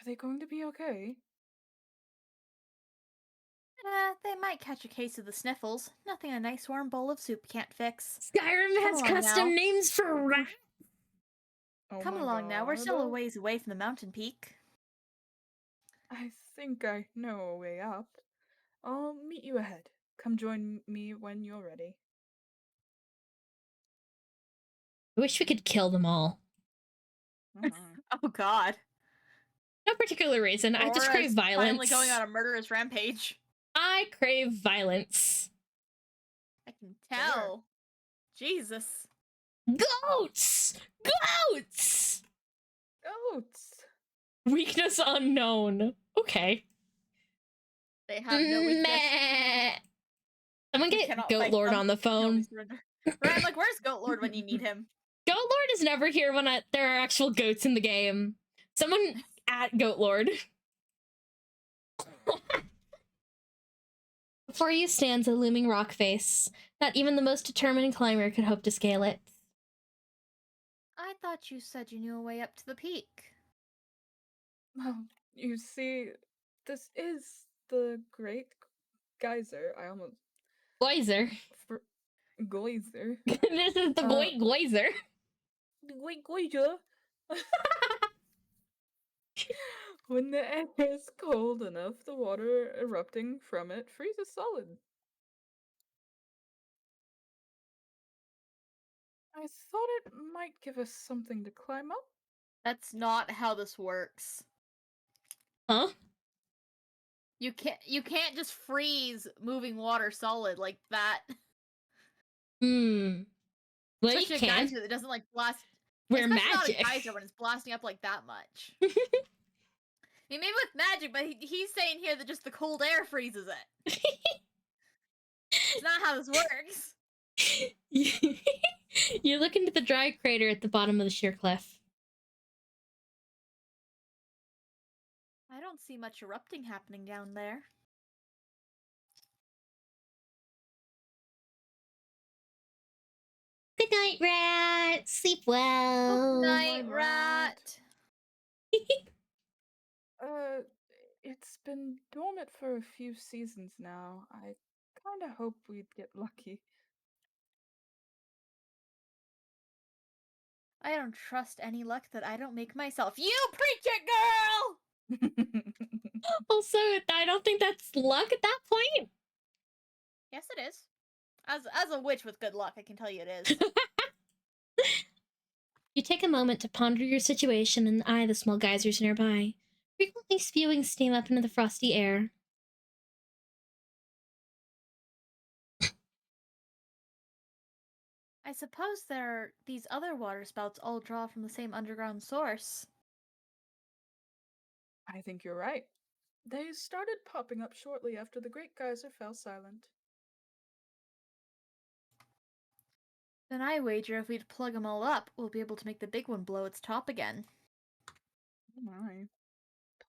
they going to be okay? They might catch a case of the sniffles. Nothing a nice warm bowl of soup can't fix. Skyrim Come has along custom now. names for rats. Oh Come my along now, we're still a God. ways away from the mountain peak. I think I know a way up. I'll meet you ahead. Come join me when you're ready. I wish we could kill them all. Oh my. Oh god. No particular reason. I just crave Aurora's violence. finally going on a murderous rampage. I crave violence. I can tell. Jesus. Goats! Goats! Goats! Weakness unknown. Okay. They have no weakness. Meh. Someone We get cannot Goat fight Lord them. on the No, we phone. surrender. Right, I'm like, where's Goat Lord when you need him? Goat Lord is never here when there are actual goats in the game. Someone at Goat Lord. Before you stands a looming rock face. Not even the most determined climber could hope to scale it. I thought you said you knew a way up to the peak. Well, you see, this is the Great Geyser. I almost... Geyser. Geyser. This is the Great Geyser. The Great Geyser. When the air is cold enough, the water erupting from it freezes solid. I thought it might give us something to climb up. That's not how this works. Huh? You can't just freeze moving water solid like that. Hmm. Well, you Especially a can. geyser that doesn't like blast. We're Especially magic. not a geyser when it's blasting up like that much. I mean, maybe with magic, but he's saying here that just the cold air freezes it. It's not how this works. You look into the dry crater at the bottom of the sheer cliff. I don't see much erupting happening down there. Good night, rat. Sleep well. Good night, night, rat. It's been dormant for a few seasons now. I kinda hope we'd get lucky. I don't trust any luck that I don't make myself. You preach it, girl! Also, I don't think that's luck at that point. Yes, it is. As a witch with good luck, I can tell you it is. You take a moment to ponder your situation and eye the small geysers nearby, frequently spewing steam up into the frosty air. I suppose these other water spouts all draw from the same underground source. I think you're right. They started popping up shortly after the Great Geyser fell silent. Then I wager if we'd plug them all up, we'll be able to make the big one blow its top again. Oh my.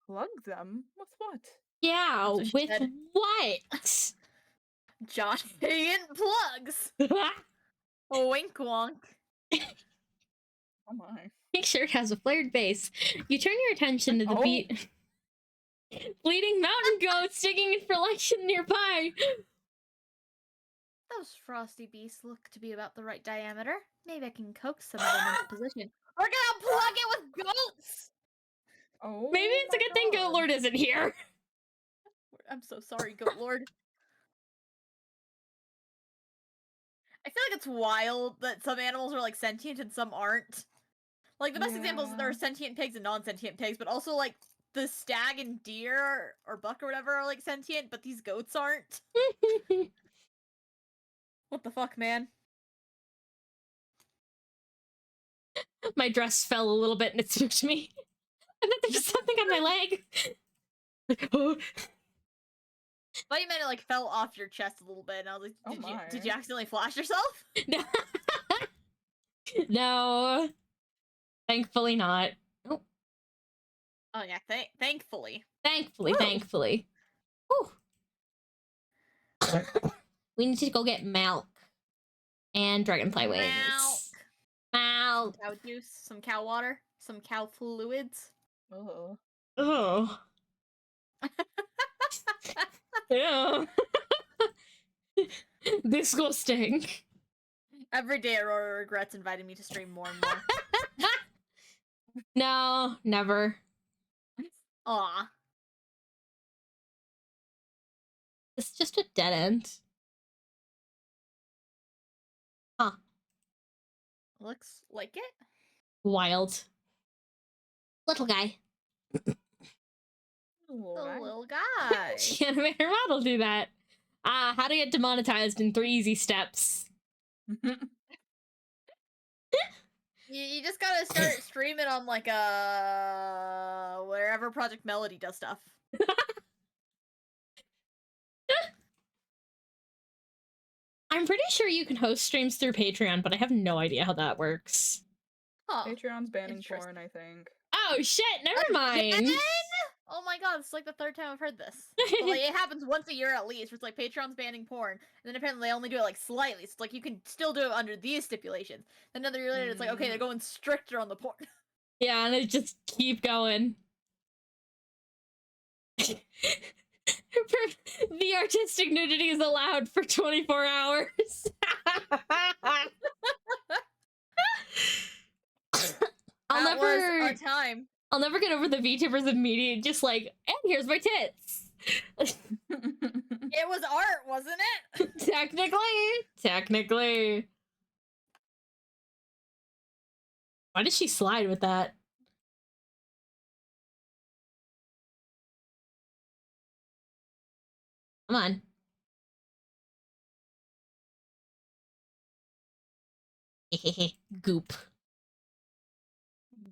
Plug them? With what? Yeah, That's what she with said. what? Giant plugs! Wink wonk. Oh my. Make sure it has a flared base. You turn your attention to the Oh. bleeding mountain goats digging in for luncheon nearby. Those frosty beasts look to be about the right diameter. Maybe I can coax some of them into position. We're gonna plug it with goats! Oh. Maybe it's a my good thing Goat God. Lord isn't here. I'm so sorry, Goat Lord. I feel like it's wild that some animals are like sentient and some aren't. Like the best examples Yeah. there are sentient pigs and non-sentient pigs, but also like the stag and deer or buck or whatever are like sentient, but these goats aren't. What the fuck, man? My dress fell a little bit and it spooked me. I thought there was something on my leg. Like, oh. But you meant it like fell off your chest a little bit, and I was like, Oh did you my. accidentally flash yourself? No. No. Thankfully not. Oh, Oh yeah, thankfully. thankfully, Woo. thankfully. Whew. We need to go get milk and dragonfly wings. Milk. Cow juice, some cow water, some cow fluids. Oh. Oh. Ew. Disgusting. Every day Aurora regrets inviting me to stream more and more. No, never. Aw. It's just a dead end. Huh. Looks like it. Wild. Little guy. The Alright. little guy. The animator model do that. How to get demonetized in 3 easy steps. You just gotta start streaming on like wherever Project Melody does stuff. I'm pretty sure you can host streams through Patreon, but I have no idea how that works. Huh. Patreon's banning Interesting. porn, I think. Oh shit, never mind. Again? Oh my god, it's like the third time I've heard this. But, like, it happens once a year at least, where it's like Patreon's banning porn, and then apparently they only do it like slightly. So it's like you can still do it under these stipulations. Then another year later, it's like, okay, they're going stricter on the porn. Yeah, and it just keep going. The artistic nudity is allowed for 24 hours. That was a time. I'll never get over the VTubers of media just like, and here's my tits. It was art, wasn't it? Technically. Why did she slide with that? Come on. Goop.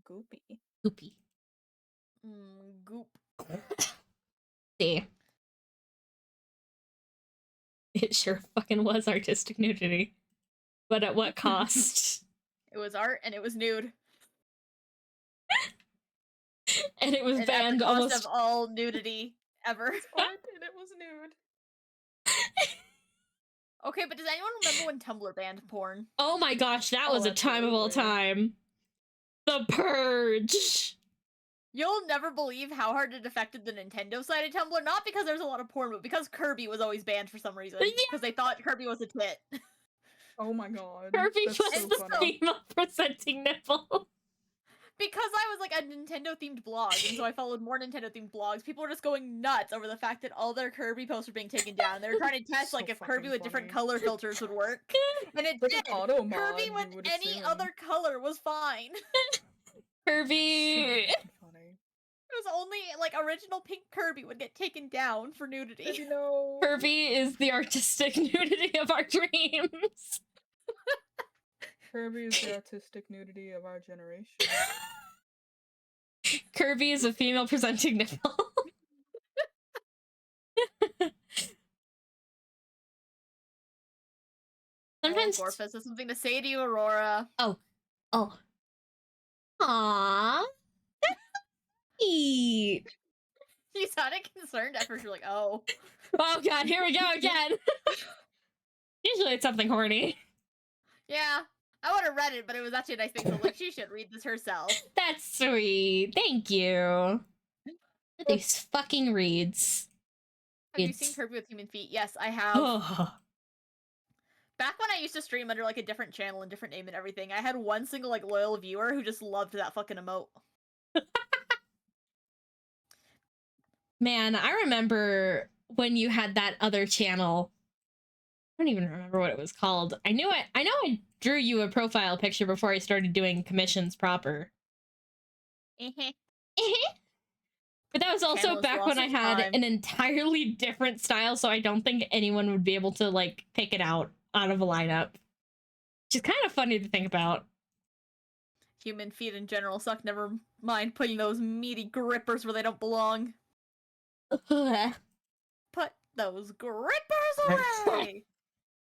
Goopy. Goopy. Goop. See. It sure fucking was artistic nudity. But at what cost? It was art and it was nude. And it was And at banned the cost almost. of all nudity ever. Art and it was nude. Okay, but does anyone remember when Tumblr banned porn? Oh my gosh, that was Oh, a time of all absolutely. time. The Purge. You'll never believe how hard it affected the Nintendo side of Tumblr, not because there's a lot of porn, but because Kirby was always banned for some reason. Yeah. Because they thought Kirby was a tit. Oh my god. Kirby That's was so the funny. female presenting nipple. Because I was like a Nintendo themed blog, and so I followed more Nintendo themed blogs, people were just going nuts over the fact that all their Kirby posts were being taken down. They were trying to test So like if Kirby fucking with different funny. color filters would work. And it Like an did. auto mod, Kirby you with would any assume. other color was fine. Kirby. So funny. It was only like original pink Kirby would get taken down for nudity. Kirby, no. Kirby is the artistic nudity of our dreams. Kirby is the artistic nudity of our generation. Kirby is a female presenting nipple. Sometimes. Corpus has something to say to you, Aurora. Oh. Aww. That's sweet. You sounded concerned at first. You're like, oh. Oh god, here we go again. Usually it's something horny. Yeah. I would have read it, but it was actually a nice thing, so like she should read this herself. That's sweet. Thank you. These fucking reads. Have you seen It's- Kirby with human feet? Yes, I have. Oh. Back when I used to stream under like a different channel and different name and everything, I had one single like loyal viewer who just loved that fucking emote. Man, I remember when you had that other channel. I don't even remember what it was called. I know I drew you a profile picture before I started doing commissions proper. But that was also Channel is back when lost I in had time. an entirely different style, so I don't think anyone would be able to like pick it out of a lineup. Which is kind of funny to think about. Human feet in general suck. Never mind putting those meaty grippers where they don't belong. Ugh. Put those grippers away.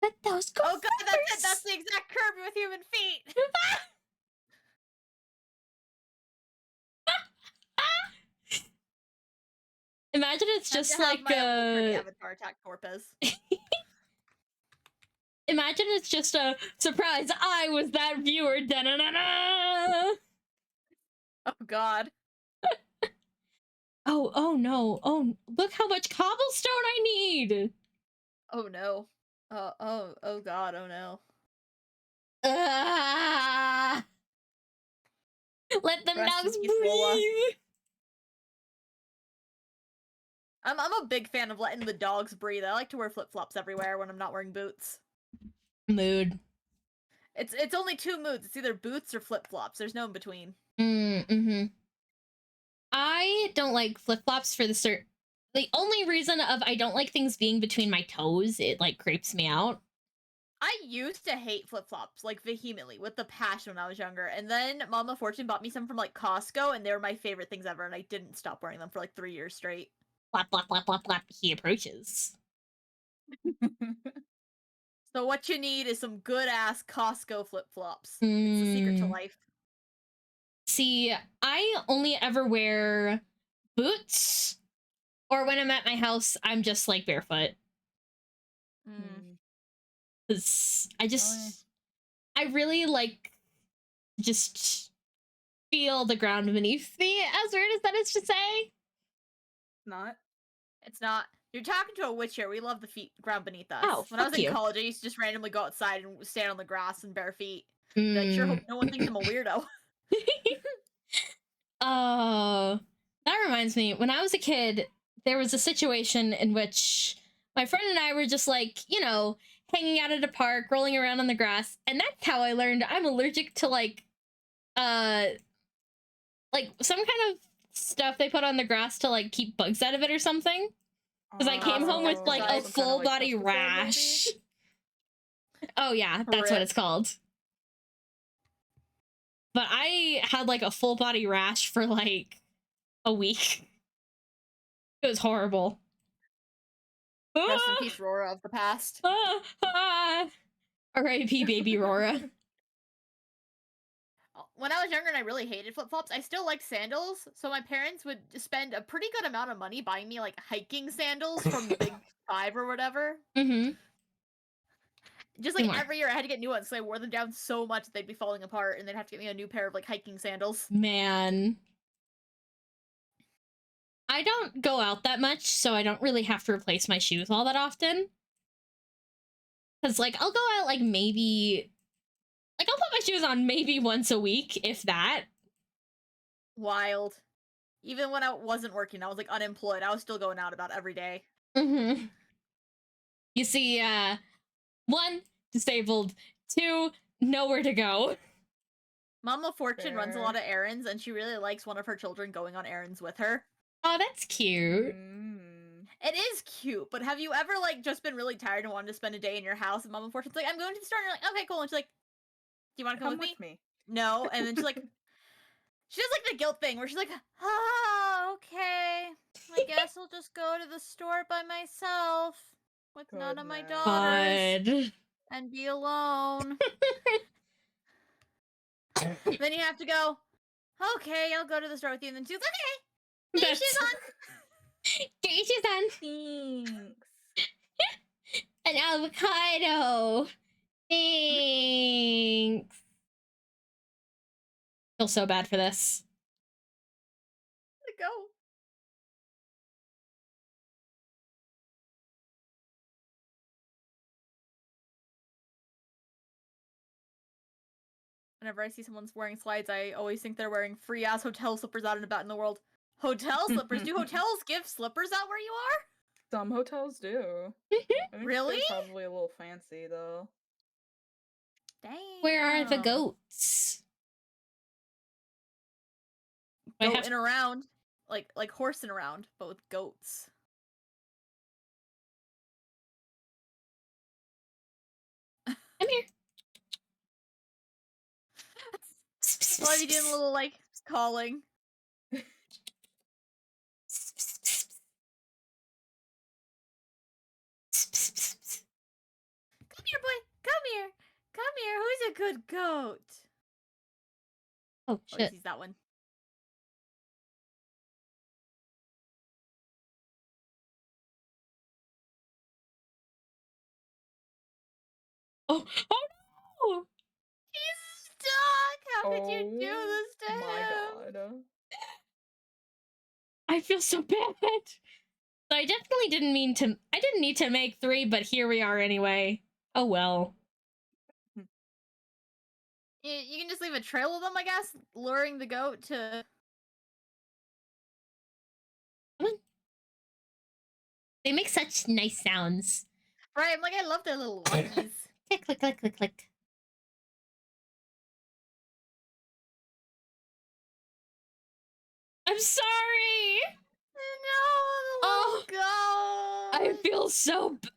But those go Oh god, that's it. first. That's the exact Kirby with human feet. Imagine it's Had just to have like my own pretty a avatar attack Torpes. imagine it's just a surprise. I was that viewer. Da-na-na-na! Oh god. Oh no. Oh, look how much cobblestone I need. Oh no. Oh god, oh no. Ah! Let them Rest in dogs peace, Lola. breathe. I'm a big fan of letting the dogs breathe. I like to wear flip-flops everywhere when I'm not wearing boots. Mood. It's only two moods. It's either boots or flip-flops. There's no in between. Mm-hmm. I don't like flip-flops for the only reason of I don't like things being between my toes, it like creeps me out. I used to hate flip-flops, like vehemently, with the passion when I was younger. And then Mama Fortune bought me some from like Costco, and they were my favorite things ever, and I didn't stop wearing them for like 3 years straight. Flap, flap, flap, flap, flap. He approaches. So what you need is some good ass Costco flip-flops. It's the secret to Mm. life. See, I only ever wear boots, or when I'm at my house, I'm just like barefoot. Mm. 'Cause I Oh, just, I really like just feel the ground beneath me, as weird as that is to say. Not. It's not. You're talking to a witch here. We love the feet ground beneath us. Oh, when I was fuck in you. college, I used to just randomly go outside and stand on the grass in bare feet. Be like, sure Mm. hope no one thinks I'm a weirdo. Oh, that reminds me. When I was a kid, there was a situation in which my friend and I were just like, hanging out at a park, rolling around on the grass, and that's how I learned I'm allergic to like some kind of stuff they put on the grass to like keep bugs out of it or something. Because I came home with like a Some kind of, full like, body pesticide, maybe? rash. Oh yeah, that's what Rip. it's called. But I had like a full body rash for like a week. It was horrible. Rest in peace, Rora of the past. R.I.P. baby Rora. When I was younger and I really hated flip-flops, I still liked sandals, so my parents would spend a pretty good amount of money buying me like hiking sandals from Big Five or whatever. Mm-hmm. Just Two like more. every year I had to get new ones, so I wore them down so much that they'd be falling apart, and they'd have to get me a new pair of like hiking sandals. Man. I don't go out that much, so I don't really have to replace my shoes all that often. Because, like, I'll go out, like, maybe... Like, I'll put my shoes on maybe once a week, if that. Wild. Even when I wasn't working, I was like unemployed. I was still going out about every day. Mm-hmm. You see, 1, disabled. 2, nowhere to go. Mama Fortune runs a lot of Fair. errands, and she really likes one of her children going on errands with her. Oh, that's cute. Mm. It is cute, but have you ever like just been really tired and wanted to spend a day in your house, and Mama Fortune's like, "I'm going to the store," and you're like, "Okay, cool," and she's like, "Do you want to come Come with with me?" me. No, and then she's like, she does like the guilt thing where she's like, "Oh, okay, I guess I'll just go to the store by myself with none of my Goodness. daughters God. and be alone." Then you have to go, "Okay, I'll go to the store with you," and then she's like, "Okay, get your shoes That's... on." Get your shoes on. Thanks. An avocado. Thanks. Feel so bad for this. Go. Whenever I see someone's wearing slides, I always think they're wearing free ass hotel slippers out and about in the world. Hotel slippers? Do hotels give slippers out where you are? Some hotels do. I think Really? they're probably a little fancy though. Damn. Where are the goats? I have Goating around. Like horsing around, but with goats. Come here. Why are you doing a little like calling? Come here, boy. Come here. Come here. Who's a good goat? Oh, Oh, he shit. sees that one. Oh, oh no! He's stuck. How could you do Oh this to my him? god. I feel so bad. So I definitely didn't mean to. I didn't need to make 3, but here we are anyway. Oh well. You can just leave a trail of them, I guess, luring the goat to. Come on. They make such nice sounds. Right, I'm like, I love their little walkies. Click, click, click, click, click. I'm sorry. No, the little goat.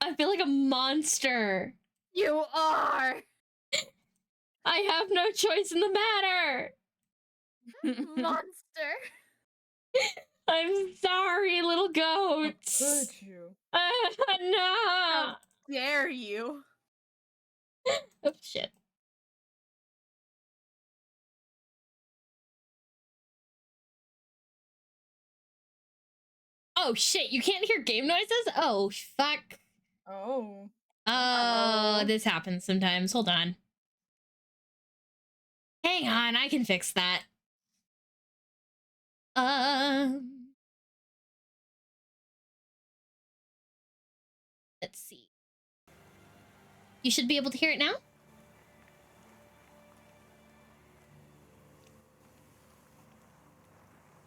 I feel like a monster. You are. I have no choice in the matter. Monster. I'm sorry, little How goats. could you? No. How dare you? Oh shit. Oh shit, you can't hear game noises? Oh fuck. Oh. Oh, this happens sometimes. Hold on. Hang on, I can fix that. Let's see. You should be able to hear it now?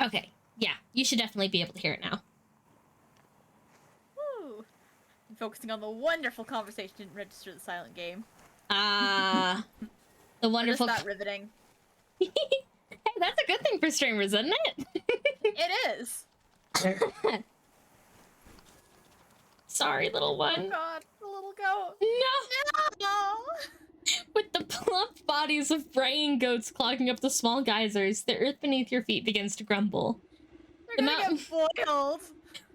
Okay. Yeah, you should definitely be able to hear it now. Woo. I'm focusing on the wonderful conversation didn't register the silent game. The Or wonderful. just that riveting. Hey, that's a good thing for streamers, isn't it? It is. Sorry, little Oh one. god, the little goat. No! No. With the plump bodies of braying goats clogging up the small geysers, the earth beneath your feet begins to grumble. They're The gonna get boiled.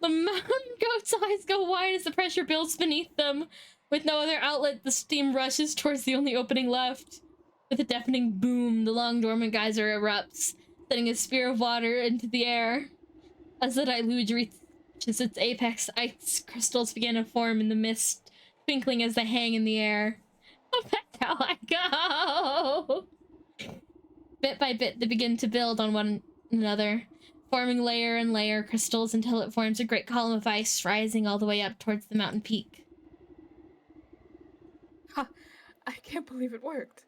The mountain goat's eyes go wide as the pressure builds beneath them. With no other outlet, the steam rushes towards the only opening left. With a deafening boom, the long dormant geyser erupts, sending a spear of water into the air. As the deluge reaches its apex, ice crystals begin to form in the mist, twinkling as they hang in the air. That's how I go. Bit by bit, they begin to build on one another, forming layer and layer crystals until it forms a great column of ice rising all the way up towards the mountain peak. Ha! I can't believe it worked.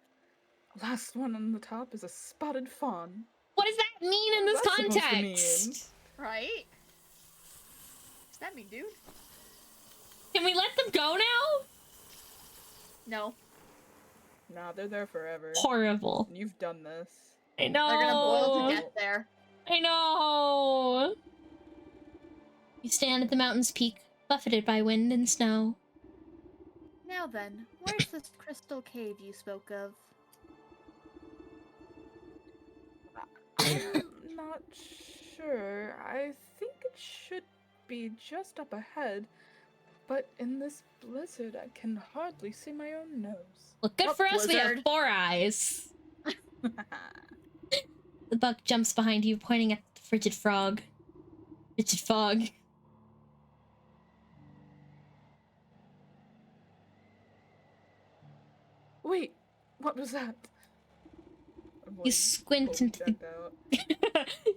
Last one on the top is a spotted fawn. What does that mean in What this is that supposed to mean? context? Right? What's that mean, dude? Can we let them go now? No. Nah, they're there forever. Horrible. You've done this. I know. They're gonna boil to death there. I know. You stand at the mountain's peak, buffeted by wind and snow. Now then, where's this crystal cave you spoke of? I'm not sure. I think it should be just up ahead, but in this blizzard, I can hardly see my own nose. Well, good Oh, for us, we have blizzard. 4 eyes. The buck jumps behind you, pointing at the frigid frog. Frigid fog. Wait, what was that? I'm, You like, squint fully into the... checked out.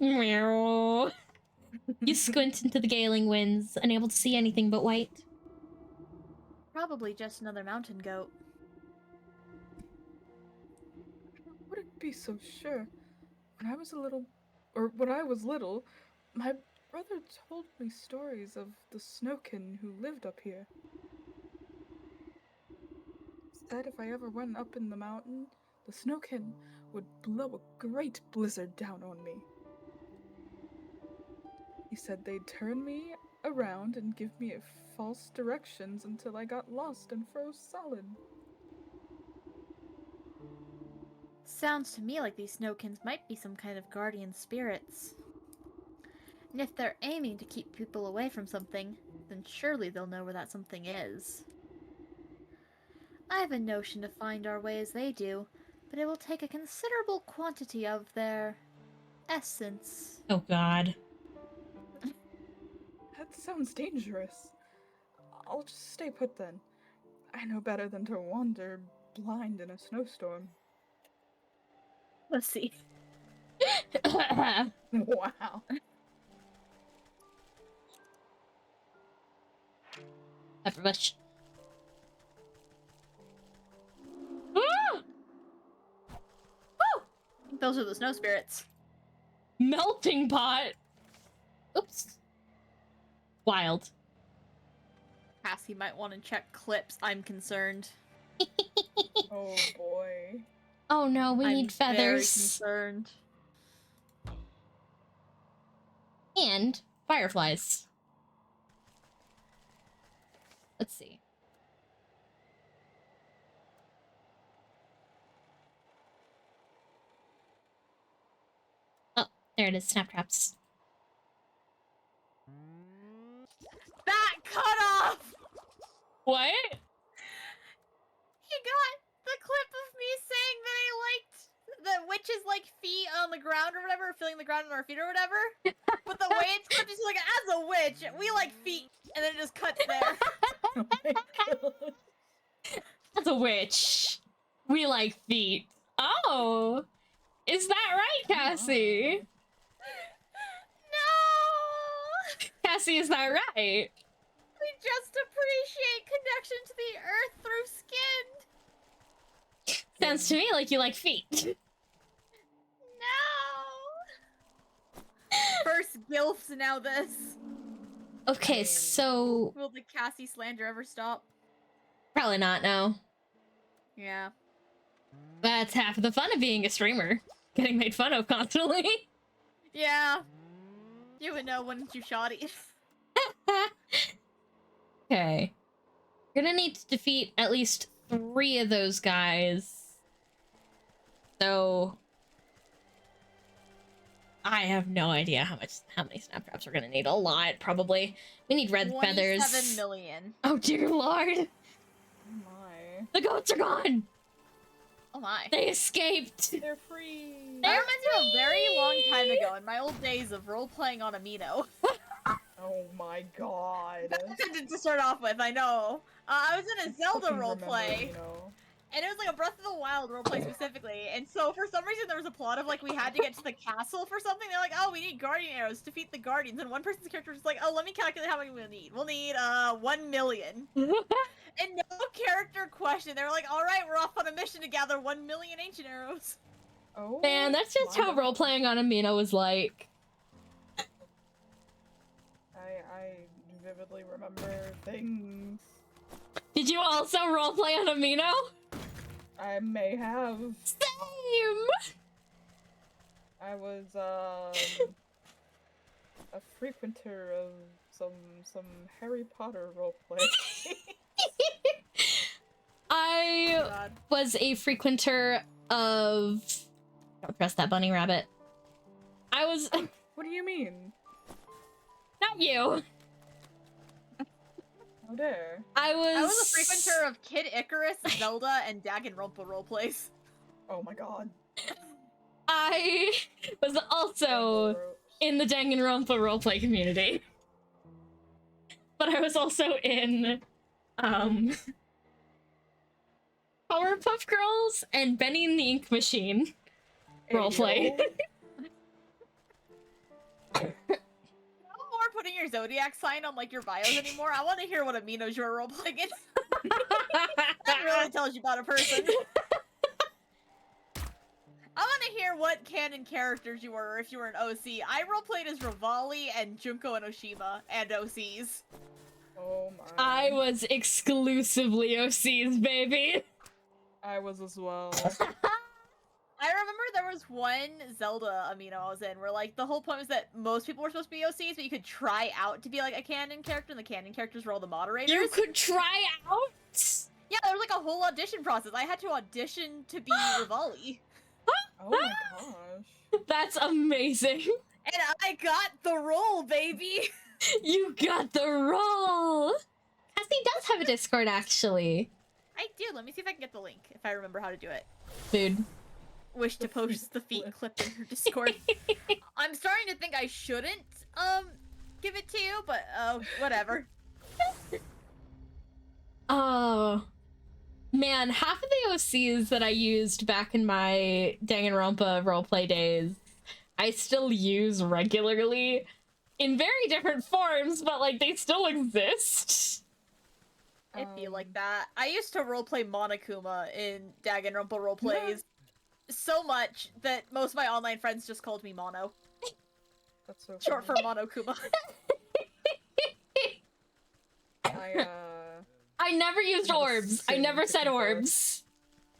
Meow. You squint into the galing winds, unable to see anything but white. Probably just another mountain goat. Wouldn't be so sure. When I was little, my brother told me stories of the Snowkin who lived up here. Said if I ever went up in the mountain, the Snowkin would blow a great blizzard down on me. He said they'd turn me around and give me false directions until I got lost and froze solid. Sounds to me like these Snowkins might be some kind of guardian spirits. And if they're aiming to keep people away from something, then surely they'll know where that something is. I have a notion to find our way as they do, but it will take a considerable quantity of their essence. Oh god. That sounds dangerous. I'll just stay put then. I know better than to wander blind in a snowstorm. Let's see. Wow. Pepperbush. Ah! Those are the snow spirits. Melting pot! Oops. Wild. Cassie might want to check clips, I'm concerned. Oh boy. Oh no, we I'm need very feathers. concerned. And fireflies. Let's see. Oh, there it is, snap traps. That cut off! What? You got the clip of me saying that I liked the witches like feet on the ground or whatever, feeling the ground on our feet or whatever. But the way it's clipped is like, as a witch, we like feet, and then it just cuts there. Oh my god. As a witch, we like feet. Oh, is that right, Cassie? No! Cassie, is that right? We just appreciate connection to the earth through skin. Sounds to me like you like feet. No! First gilfs, now this. Okay, so Will the Cassie slander ever stop? probably not. No, Yeah. that's half of the fun of being a streamer. Getting made fun of constantly. Yeah. You would know, wouldn't you, Shoddy? Okay, you're gonna need to defeat at least 3 of those guys. So I have no idea how many snap traps we're gonna need. A lot, probably. We need red 27 feathers. million. Oh dear lord, Oh my. the goats are gone. Oh my. They escaped. They're free. That reminds me of a very long time ago in my old days of role-playing on Amino. Oh my god. To start off with, I know. I was in a Zelda Fucking remember, roleplay. you know. And it was like a Breath of the Wild roleplay specifically. And so for some reason there was a plot of like we had to get to the castle for something. They're like, oh, we need guardian arrows to defeat the guardians. And one person's character was like, oh, let me calculate how many we'll need. We'll need 1 million. And no character question. They were like, all right, we're off on a mission to gather 1 million ancient arrows. Oh, Man, that's just my how God. role-playing on Amino was like. I vividly remember things. Did you also roleplay on Amino? I may have. Same! I was a frequenter of some Harry Potter roleplay. I God. was a frequenter of... Don't press that bunny rabbit. I was... What do you mean? Not you. How dare? I was... I was a frequenter of Kid Icarus, Zelda, and Danganronpa roleplays. Oh my god. I was also in the Danganronpa roleplay community. But I was also in, Powerpuff Girls and Benny and the Ink Machine roleplay. Ayo. No more putting your zodiac sign on like your bios anymore. I want to hear what amino you are roleplaying in. That really tells you about a person. I want to hear what canon characters you were if you were an OC. I roleplayed as Rivali and Junko and Oshima and OCs. Oh my. I was exclusively OCs, baby. I was as well. I remember there was one Zelda amino I was in where like the whole point was that most people were supposed to be OCs, but you could try out to be like a canon character, and the canon characters were all the moderators. You could try out? Yeah, there was like a whole audition process. I had to audition to be Rivali. Oh my gosh. That's amazing. And I got the role, baby! You got the role. Cassie does have a Discord, actually. I do. Let me see if I can get the link, if I remember how to do it. Dude. Wish to post the feet clip in her Discord. I'm starting to think I shouldn't, give it to you, but, whatever. Oh. Man, half of the OCs that I used back in my Danganronpa roleplay days, I still use regularly in very different forms, but like they still exist. It'd be like that. I used to roleplay Monokuma in Danganronpa roleplays so much that most of my online friends just called me Mono. That's so Short for funny. Monokuma. I never used Have a orbs. I sin never to said confess. orbs.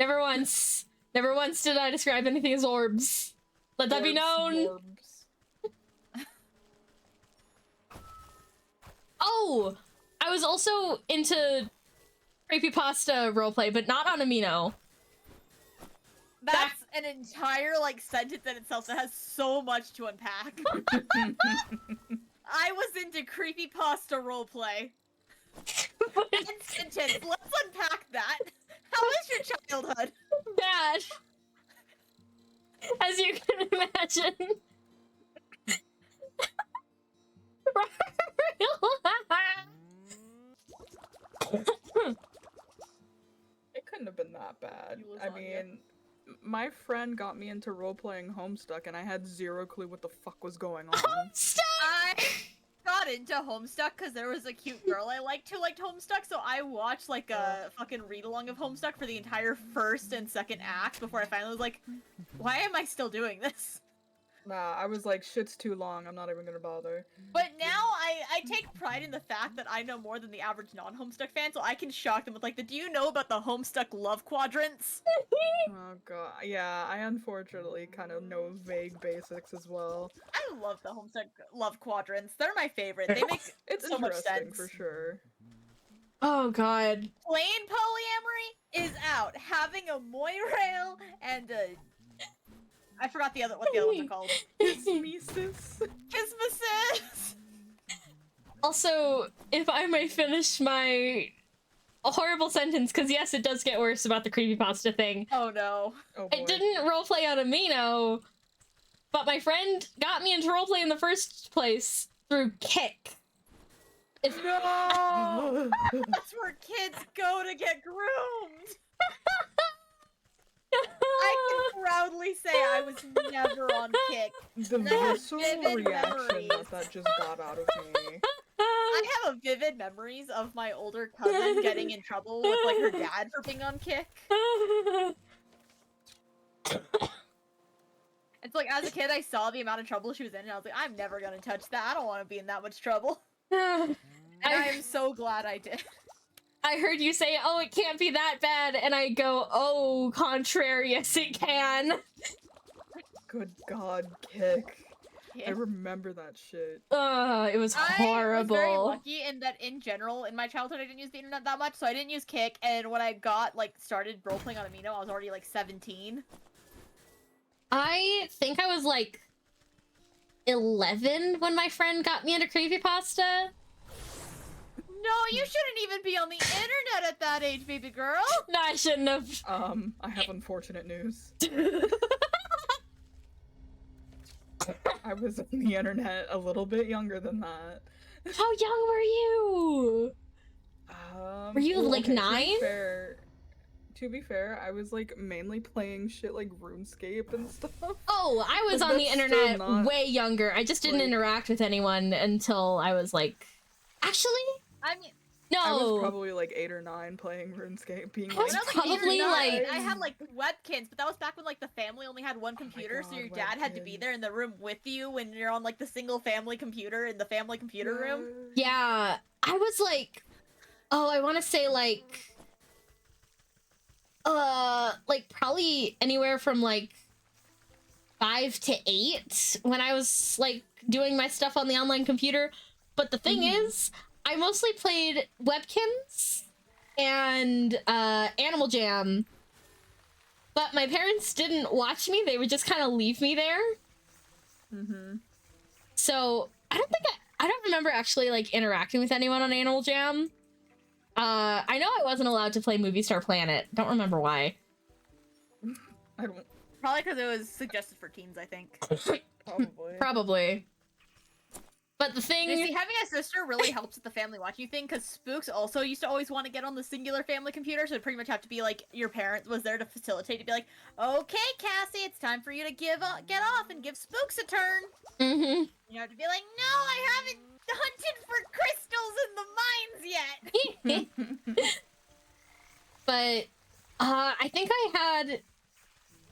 Never once. Never once did I describe anything as orbs. Let that be known. Orbs. Oh! I was also into creepypasta roleplay, but not on Amino. That's an entire, like, sentence in itself that has so much to unpack. I was into creepypasta roleplay. Sentence. Let's unpack that. How was your childhood? Bad. As you can imagine. It couldn't have been that bad. You I lasagna. mean, my friend got me into role-playing Homestuck, and I had zero clue what the fuck was going on. Stop! I got into Homestuck because there was a cute girl I liked who liked Homestuck, so I watched like a fucking read-along of Homestuck for the entire first and second act before I finally was like, why am I still doing this? Nah, I was like, shit's too long, I'm not even gonna bother. But now I take pride in the fact that I know more than the average non-Homestuck fan, so I can shock them with like, do you know about the Homestuck love quadrants? Oh god, yeah, I unfortunately kind of know vague basics as well. I love the Homestuck love quadrants. They're my favorite. They make It's so much interesting sense. for sure. Oh god. Plain polyamory is out. Having a moirail and a... I forgot what the other ones are called. Mises. Kismesis! Also, if I may finish my horrible sentence, because yes, it does get worse about the creepypasta thing. Oh no. Oh boy. I didn't roleplay on Amino, but my friend got me into roleplay in the first place through Kick. If No! That's where kids go to get groomed! I can proudly say I was never on Kick. The I have visceral vivid reaction memories. that just got out of me. I have a vivid memories of my older cousin getting in trouble with like her dad for being on Kick. It's like as a kid I saw the amount of trouble she was in and I was like, I'm never gonna touch that. I don't want to be in that much trouble. And I am so glad I did. I heard you say, oh, it can't be that bad, and I go, oh, contrary, yes it can. Good God, Kick. I Kick. remember that shit. It was I was very horrible. lucky in that in general, in my childhood, I didn't use the internet that much, so I didn't use Kick, and when I got, like, started roleplaying on Amino, I was already, like, 17. I think I was like 11 when my friend got me into creepypasta. No, you shouldn't even be on the internet at that age, baby girl! No, I shouldn't have. I have unfortunate news. I was on the internet a little bit younger than that. How young were you? Were you, like, okay, 9? To be fair, I was like mainly playing shit like RuneScape and stuff. Oh, I was But on the that's still internet not, way younger. I just didn't like- interact with anyone until I was like, actually, I mean, no. I was probably like 8 or 9 playing RuneScape, being I like, was when I was like 8 or probably, 9, like- I had like webkins, but that was back when like the family only had one computer, so God, your dad had to be webkins. there in the room with you when you're on like the single family computer in the family computer room. Yeah, I was like, oh, I want to say like probably anywhere from like 5 to 8 when I was like doing my stuff on the online computer. But the thing is, I mostly played Webkins and Animal Jam. But my parents didn't watch me; they would just kind of leave me there. So I don't remember actually like interacting with anyone on Animal Jam. I know I wasn't allowed to play Movie Star Planet. Don't remember why. I don't Probably because it was suggested for teens, I think. probably. Probably. But the thing, You see, having a sister really helps with the family watching thing, because Spooks also used to always want to get on the singular family computer, so it'd pretty much have to be like your parent was there to facilitate, to be like, okay, Cassie, it's time for you to get off and give Spooks a turn. mm-hmm. You know, to be like, no, I haven't hunted for crystals in the mines yet. But I think I had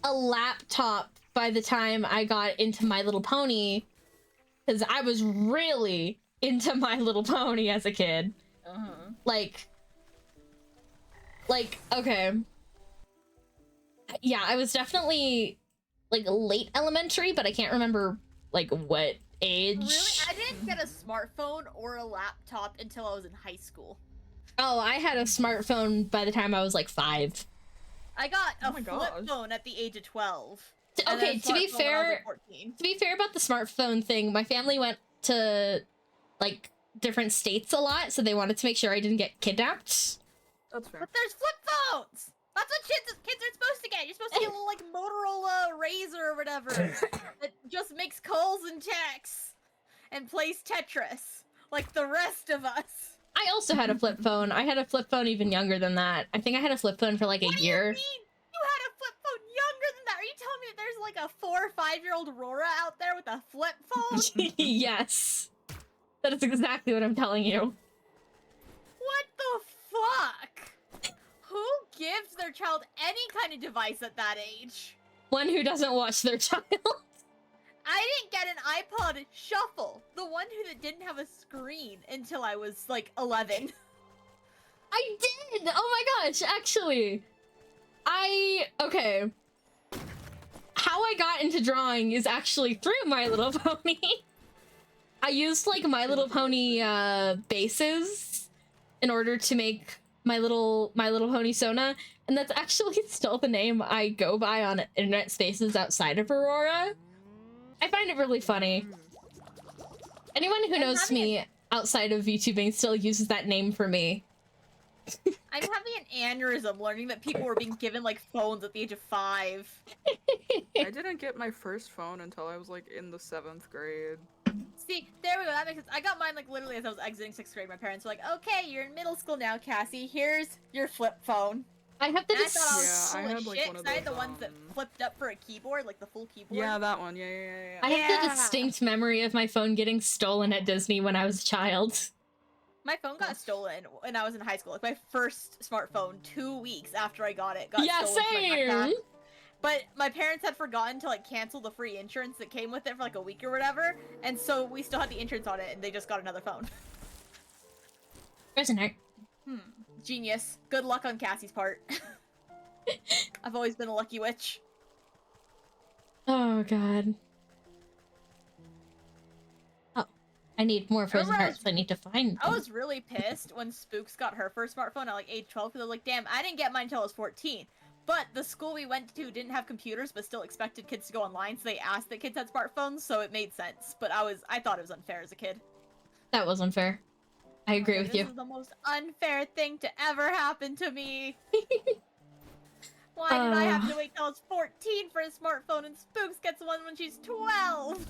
a laptop by the time I got into My Little Pony, because I was really into My Little Pony as a kid. Like, okay. Yeah, I was definitely like late elementary, but I can't remember like what age. Really? I didn't get a smartphone or a laptop until I was in high school. Oh, I had a smartphone by the time I was like 5. I got Oh a my flip gosh. phone at the age of 12. and then Okay, a to be smartphone when I was, like, fair, 14. to be fair about the smartphone thing, my family went to like different states a lot, so they wanted to make sure I didn't get kidnapped. That's fair. But there's flip phones! That's what kids are supposed to get! You're supposed to get a little, like, Motorola Razor or whatever that just makes calls and texts and plays Tetris, like the rest of us. I also had a flip phone. I had a flip phone even younger than that. I think I had a flip phone for like a What do you year. mean? You had a flip phone younger than that? Are you telling me that there's like a 4 or 5-year-old Aurora out there with a flip phone? Yes. That is exactly what I'm telling you. What the fuck? Who gives their child any kind of device at that age? One who doesn't watch their child. I didn't get an iPod Shuffle, the one that didn't have a screen until I was like 11. I did! Oh my gosh, actually. Okay. How I got into drawing is actually through My Little Pony. I used like My Little Pony bases in order to make My Little Pony Sona, and that's actually still the name I go by on internet spaces outside of Aurora. I find it really funny. Anyone who I'm knows having me outside of VTubing still uses that name for me. I'm having an aneurysm learning that people were being given like phones at the age of 5. I didn't get my first phone until I was like in the 7th grade. See, there we go. That makes sense. I got mine like literally as I was exiting 6th grade. My parents were like, "Okay, you're in middle school now, Cassie. Here's your flip phone." I have the And I thought I was Yeah, I cool had, as like, shit one of 'cause I had the those, ones that flipped up for a keyboard, like the full keyboard. Yeah, that one. Yeah. I have the Yeah. distinct memory of my phone getting stolen at Disney when I was a child. My phone got stolen when I was in high school. Like my first smartphone, 2 weeks after I got it, got Yeah, stolen from my backpack. same. But my parents had forgotten to like cancel the free insurance that came with it for like a week or whatever, and so we still had the insurance on it, and they just got another phone. Prisoner. Genius. Good luck on Cassie's part. I've always been a lucky witch. Oh god. Oh, I need more frozen Remember I hearts. I need to find I them. was really pissed when Spooks got her first smartphone at like age 12 because I was like, damn, I didn't get mine until I was 14. But the school we went to didn't have computers but still expected kids to go online, so they asked that kids had smartphones, so it made sense. But I thought it was unfair as a kid. That was unfair. I agree with This you. is the most unfair thing to ever happen to me. Why did I have to wait till I was 14 for a smartphone and Spooks gets one when she's 12?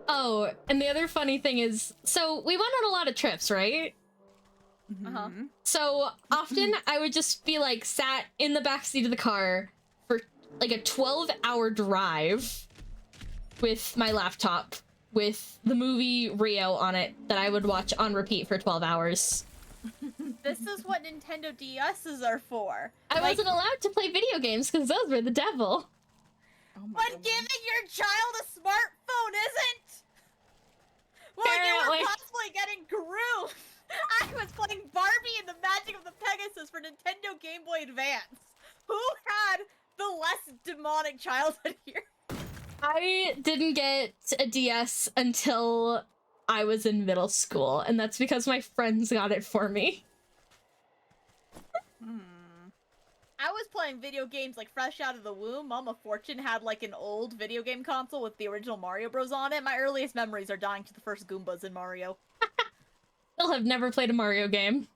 Oh, and the other funny thing is, so we went on a lot of trips, right? Uh-huh. Mhm. So often I would just be like sat in the backseat of the car for like a 12-hour drive with my laptop with the movie Rio on it that I would watch on repeat for 12 hours. This is what Nintendo DSs are for. I Like, wasn't allowed to play video games because those were the devil. Oh my But goodness. giving your child a smartphone isn't! Well, you Apparently. were possibly getting groomed! I was playing Barbie and the Magic of the Pegasus for Nintendo Game Boy Advance. Who had the less demonic childhood here? I didn't get a DS until I was in middle school, and that's because my friends got it for me. I was playing video games like fresh out of the womb. Mama Fortune had like an old video game console with the original Mario Bros. On it. My earliest memories are dying to the first Goombas in Mario. Still have never played a Mario game.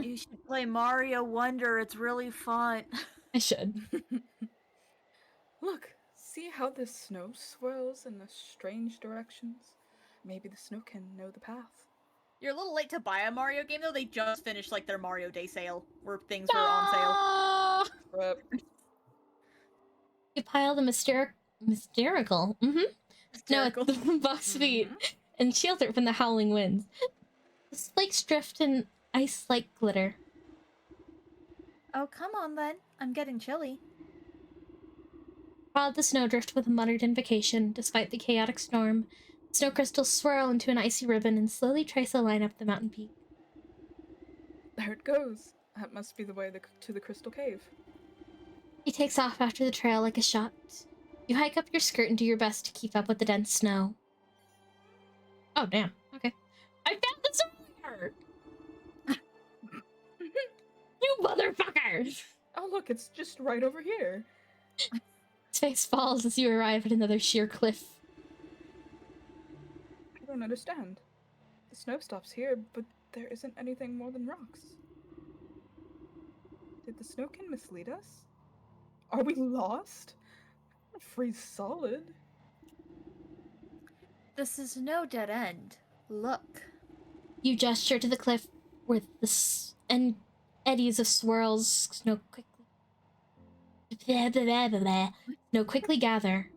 You should play Mario Wonder. It's really fun. I should. Look, see how the snow swirls in the strange directions? Maybe the snow can know the path. You're a little late to buy a Mario game though. They just finished like their Mario Day sale where things were on sale. Ah! Rip. You pile the mysterical. No, Hysterical. it's the boss feet and shield it from the howling winds. The flakes drift in ice-like glitter. Oh, come on then. I'm getting chilly. Prod the snowdrift with a muttered invocation. Despite the chaotic storm, snow crystals swirl into an icy ribbon and slowly trace a line up the mountain peak. There it goes. That must be the way to the Crystal Cave. He takes off after the trail like a shot. You hike up your skirt and do your best to keep up with the dense snow. Oh, damn. Okay. I found this earlier! You motherfuckers! Oh look, it's just right over here. His face falls as you arrive at another sheer cliff. I don't understand. The snow stops here, but there isn't anything more than rocks. Did the snowkin mislead us? Are we lost? I freeze solid. This is no dead end. Look. You gesture to the cliff where and eddies of swirls snow quickly gather.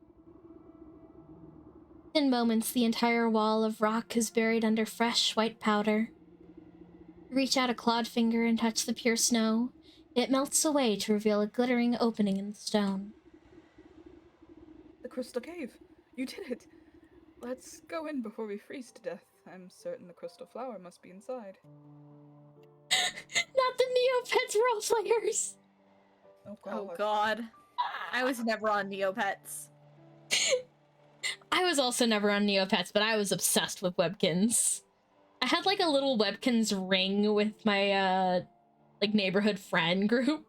In moments, the entire wall of rock is buried under fresh white powder. Reach out a clawed finger and touch the pure snow. It melts away to reveal a glittering opening in the stone. The Crystal Cave. You did it. Let's go in before we freeze to death. I'm certain the crystal flower must be inside. Not the Neopets role players! Oh god. Oh god. I was never on Neopets. I was also never on Neopets, but I was obsessed with Webkins. I had like a little Webkins ring with my like neighborhood friend group.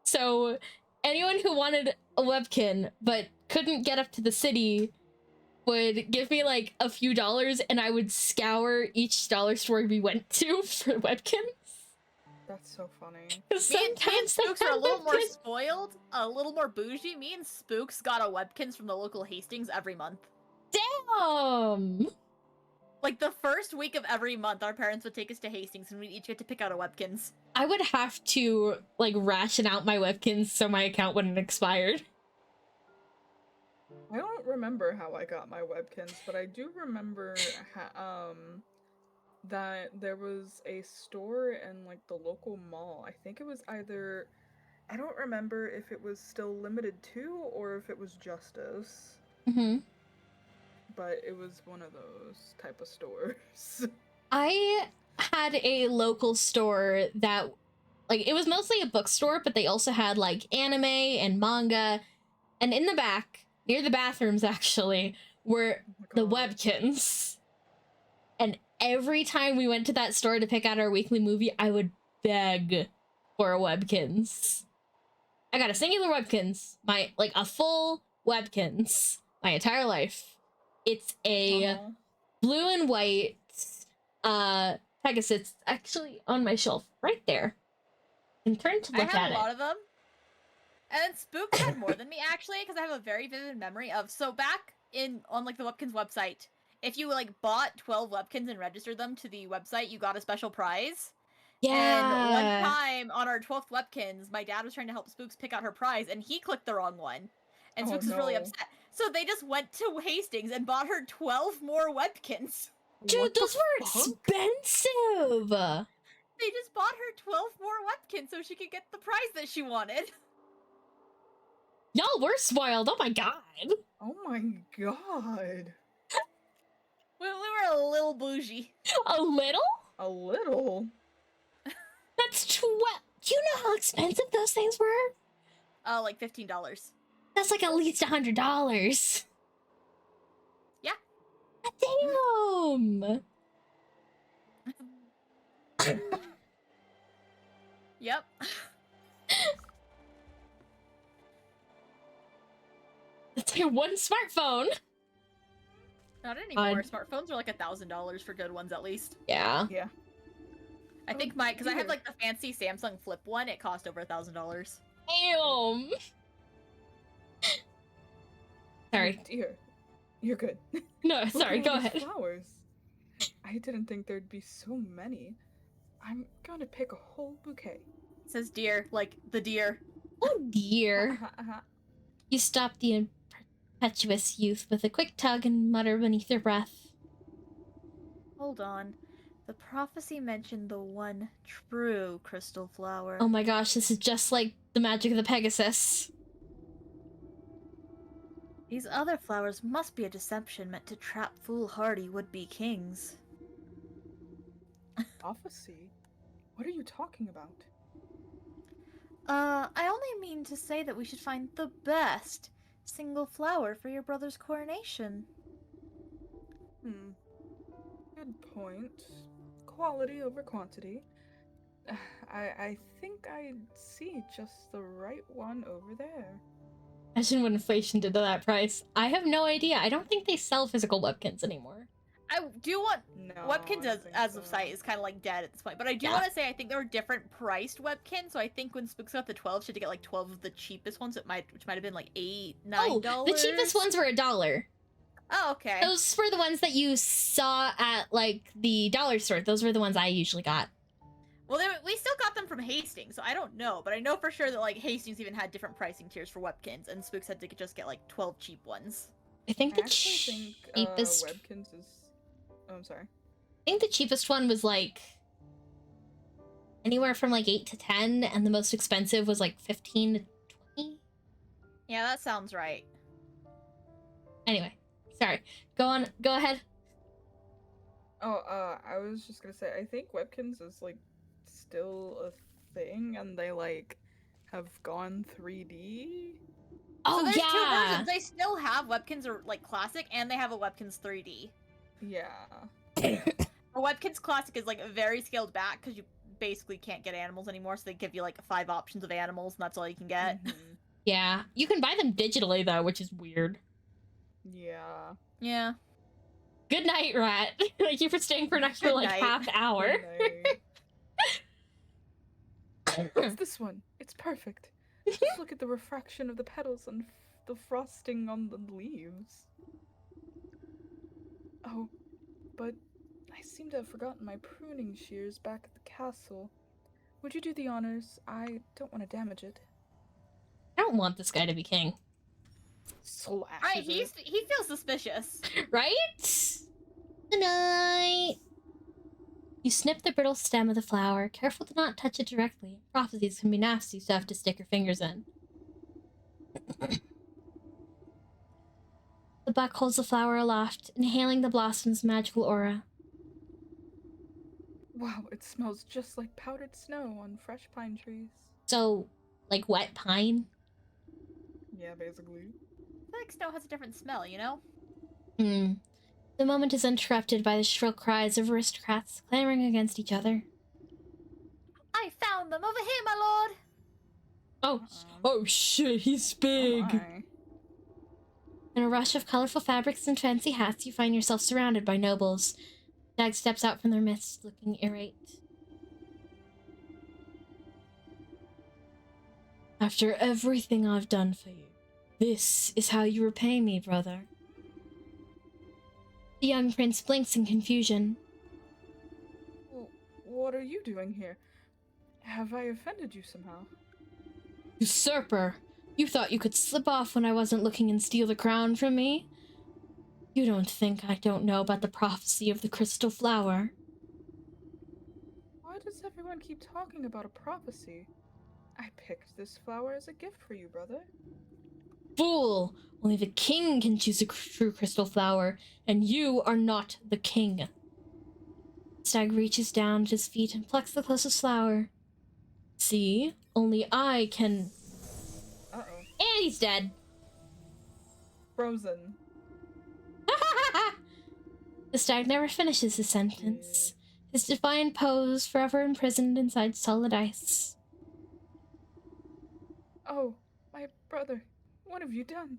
So anyone who wanted a Webkin but couldn't get up to the city would give me like a few dollars and I would scour each dollar store we went to for Webkins. That's so funny. Me and Sometimes they Spooks are a had little more Webkins. spoiled, a little more bougie. Me and Spooks got a Webkins from the local Hastings every month. Damn! Like the first week of every month, our parents would take us to Hastings, and we'd each get to pick out a Webkins. I would have to like ration out my Webkins so my account wouldn't expire. I don't remember how I got my Webkins, but I do remember that there was a store in like the local mall. I think it was either, I don't remember if it was still limited to or if it was Justice, Mm-hmm. but it was one of those type of stores. I had a local store that, like, it was mostly a bookstore, but they also had like anime and manga, and in the back, near the bathrooms actually, were Oh my the God. Webkins. And every time we went to that store to pick out our weekly movie, I would beg for a Webkins. I got a singular Webkins, like a full Webkins, my entire life. It's a Uh-huh. blue and white Pegasus. It's actually on my shelf right there. And turn to I look had at a lot it. of them. And then Spooks had more than me actually, because I have a very vivid memory of back on like the Webkins website, if you like bought 12 Webkins and registered them to the website, you got a special prize. And one Yeah. time on our 12th Webkins, my dad was trying to help Spooks pick out her prize, and he clicked the wrong one. And Oh, Spooks was really no. upset. So they just went to Hastings and bought her 12 more Webkins. Dude, What the those were fuck? expensive. They just bought her 12 more Webkins so she could get the prize that she wanted. Y'all were spoiled. Oh my god. Oh my God. We were a little bougie. A little? A little. That's 12. Do you know how expensive those things were? Like $15. That's like at least $100. Yeah. Damn. Yep. It's like one smartphone. Not anymore. Smartphones are like $1,000 for good ones at least. Yeah. Yeah. I Oh, think because I have dear. like the fancy Samsung Flip one, it cost over $1,000. Damn. Sorry. Oh, dear. You're good. No, Look sorry, at go all these ahead. Flowers. I didn't think there'd be so many. I'm gonna pick a whole bouquet. It says deer, like the deer. Oh dear. Uh-huh. You stop the impetuous youth with a quick tug and mutter beneath your breath. Hold on. The prophecy mentioned the one true crystal flower. Oh my gosh, this is just like the magic of the Pegasus. These other flowers must be a deception meant to trap foolhardy would-be kings. Prophecy? What are you talking about? I only mean to say that we should find the best single flower for your brother's coronation. Good point. Quality over quantity. I think I see just the right one over there. Imagine what inflation did to that price. I have no idea. I don't think they sell physical Webkins anymore. I do want No. Webkins I as, think as of so. site is kind of like dead at this point, but I do Yeah. want to say I think there were different priced Webkins. So I think when Spooks got the 12, she had to get like 12 of the cheapest ones. Which might have been like $8, $9. Oh, the cheapest ones were $1. Oh, okay. Those were the ones that you saw at like the dollar store. Those were the ones I usually got. Well, we still got them from Hastings, so I don't know, but I know for sure that like Hastings even had different pricing tiers for Webkins, and Spooks had to just get like 12 cheap ones. I think I the actually think cheapest. Webkins is. Oh, I'm sorry. I think the cheapest one was like anywhere from like 8 to 10, and the most expensive was like 15 to 20. Yeah, that sounds right. Anyway, sorry. Go on. Go ahead. Oh, I was just gonna say, I think Webkins is like still a thing, and they like have gone 3D. Oh so there's two yeah. versions. They still have Webkins or like Classic, and they have a Webkins 3D. Yeah. A Webkins Classic is like very scaled back because you basically can't get animals anymore, so they give you like 5 options of animals, and that's all you can get. Mhm. Yeah. You can buy them digitally though, which is weird. Yeah. Yeah. Good night, Rat. Thank you for staying for an extra Good like night. half hour. Good night. It's this one. It's perfect. Just look at the refraction of the petals and the frosting on the leaves. Oh, but seem to have forgotten my pruning shears back at the castle. Would you do the honors? I don't want to damage it. I don't want this guy to be king. Slashes Right, it. he feels suspicious. Right? Good night. You snip the brittle stem of the flower, careful to not touch it directly. Prophecies can be nasty stuff to stick your fingers in. The buck holds the flower aloft, inhaling the blossom's magical aura. Wow, it smells just like powdered snow on fresh pine trees. So, like wet pine? Yeah, basically. I feel like snow has a different smell, you know? Hmm. The moment is interrupted by the shrill cries of aristocrats clamoring against each other. I found them over here, my lord. Oh shit, he's Oh big! my. In a rush of colorful fabrics and fancy hats, you find yourself surrounded by nobles. Stag steps out from their midst, looking irate. After everything I've done for you, this is how you repay me, brother. The young prince blinks in confusion. Well, what are you doing here? Have I offended you somehow? Usurper! You thought you could slip off when I wasn't looking and steal the crown from me? You don't think I don't know about the prophecy of the crystal flower? Why does everyone keep talking about a prophecy? I picked this flower as a gift for you, brother. Fool! Only the king can choose a true crystal flower, and you are not the king. Stag reaches down at his feet and plucks the closest flower. See? Only I can... Uh-oh. And he's dead. Frozen. The stag never finishes his sentence. His defiant pose forever imprisoned inside solid ice. Oh, my brother. What have you done?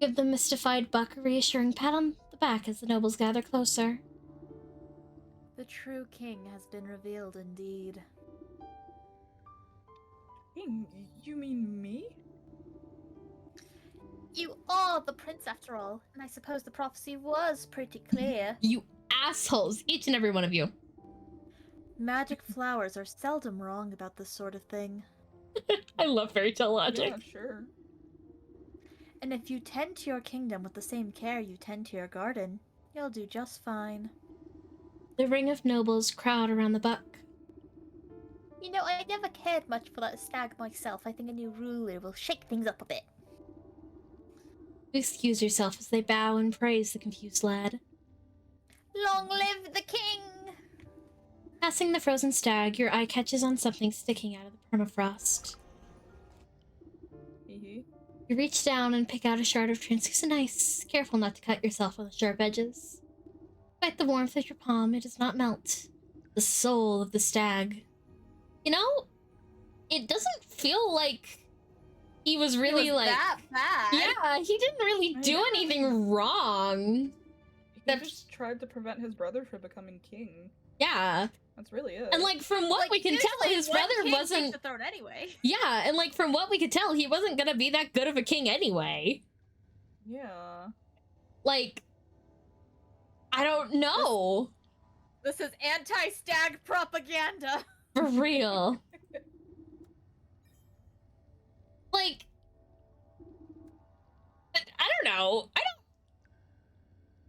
Give the mystified buck a reassuring pat on the back as the nobles gather closer. The true king has been revealed indeed. You mean me? You are the prince after all, and I suppose the prophecy was pretty clear. You assholes, each and every one of you. Magic flowers are seldom wrong about this sort of thing. I love fairy tale logic. Yeah, sure. And if you tend to your kingdom with the same care you tend to your garden, you'll do just fine. The ring of nobles crowd around the buck. You know, I never cared much for that stag myself. I think a new ruler will shake things up a bit. You excuse yourself as they bow and praise the confused lad. Long live the king! Passing the frozen stag, your eye catches on something sticking out of the permafrost. Hee. You reach down and pick out a shard of translucent ice, careful not to cut yourself on the sharp edges. Despite the warmth of your palm, it does not melt. The soul of the stag. You know, it doesn't feel like he was really It was like... that bad. Yeah, he didn't really I do know. anything wrong. He That- just tried to prevent his brother from becoming king. Yeah, That's really it. and like from what Like, we can tell, usually his one brother king takes wasn't... the throne anyway. Yeah, and like from what we could tell, he wasn't gonna be that good of a king anyway. Yeah. Like, I don't know. This is anti-stag propaganda. For real. Like, I don't know. I don't...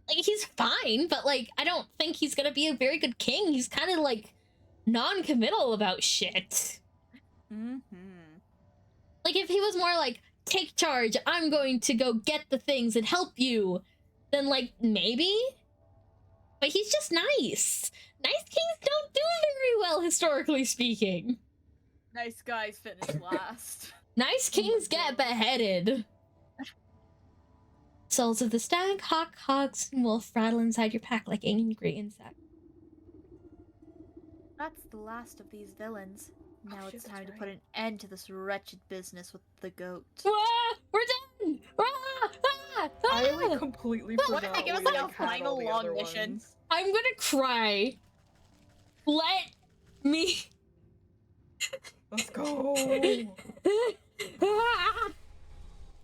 Like, he's fine, but like, I don't think he's gonna be a very good king. He's kind of like non-committal about shit. Mm-hmm. Like, if he was more like, take charge, I'm going to go get the things and help you, then like, maybe? But he's just nice. Nice kings don't do very well, historically speaking. Nice guys finish last. Nice kings get beheaded. Souls of the stag, hawk, hogs, and wolf rattle inside your pack like angry insects. That's the last of these villains. Now shit, it's that's time to right. put an end to this wretched business with the goat. Ah, we're done! Ah, ah, I ah! like completely What forgot if it was we, like a had all final the long other mission? ones. I'm gonna cry. Let me. Let's go. Ah!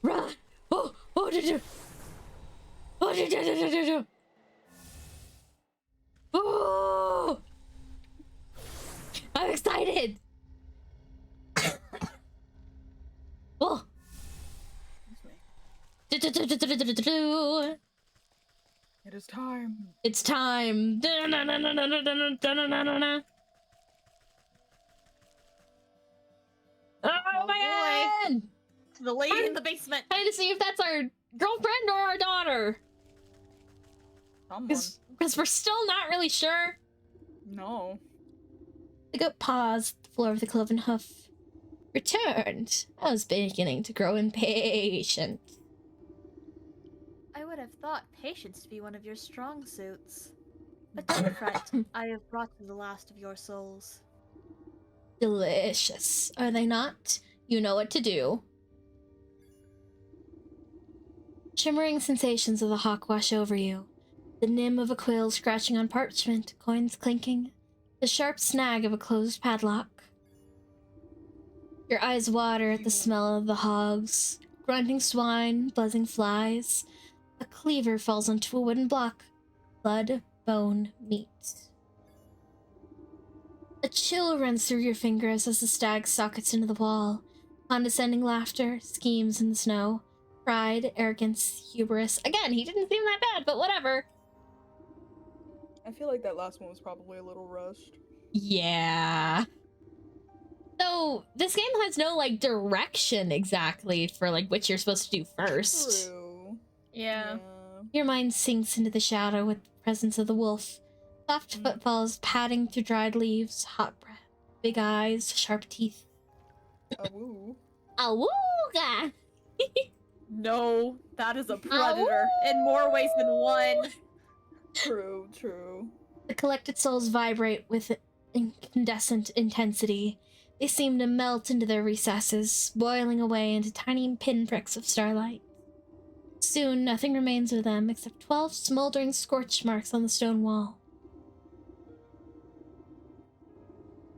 Rah! Oh, did you? Oh, did you? Oh. Excuse me. It is time. It's time. Oh Oh, my god! To the lady in the basement. Trying to see if that's our girlfriend or our daughter. Someone. Because we're still not really sure. No. The goat paused at the floor of the cloven hoof. Returned. I was beginning to grow impatient. I would have thought patience to be one of your strong suits. But don't fret, I have brought you the last of your souls. Delicious, are they not? You know what to do. Shimmering sensations of the hawk wash over you. The nim of a quill scratching on parchment, coins clinking. The sharp snag of a closed padlock. Your eyes water at the smell of the hogs. Grunting swine, buzzing flies. A cleaver falls onto a wooden block. Blood, bone, meat. A chill runs through your fingers as the stag sockets into the wall. Condescending laughter, schemes in the snow. Pride, arrogance, hubris. Again, he didn't seem that bad, but whatever. I feel like that last one was probably a little rushed. Yeah. So, this game has no, like, direction exactly for, like, what you're supposed to do first. True. Yeah. Your mind sinks into the shadow with the presence of the wolf. Soft footfalls padding through dried leaves, hot breath, big eyes, sharp teeth. Woo. Awooga! No, that is a predator in more ways than one. True, true. The collected souls vibrate with incandescent intensity. They seem to melt into their recesses, boiling away into tiny pinpricks of starlight. Soon, nothing remains of them except 12 smoldering scorch marks on the stone wall.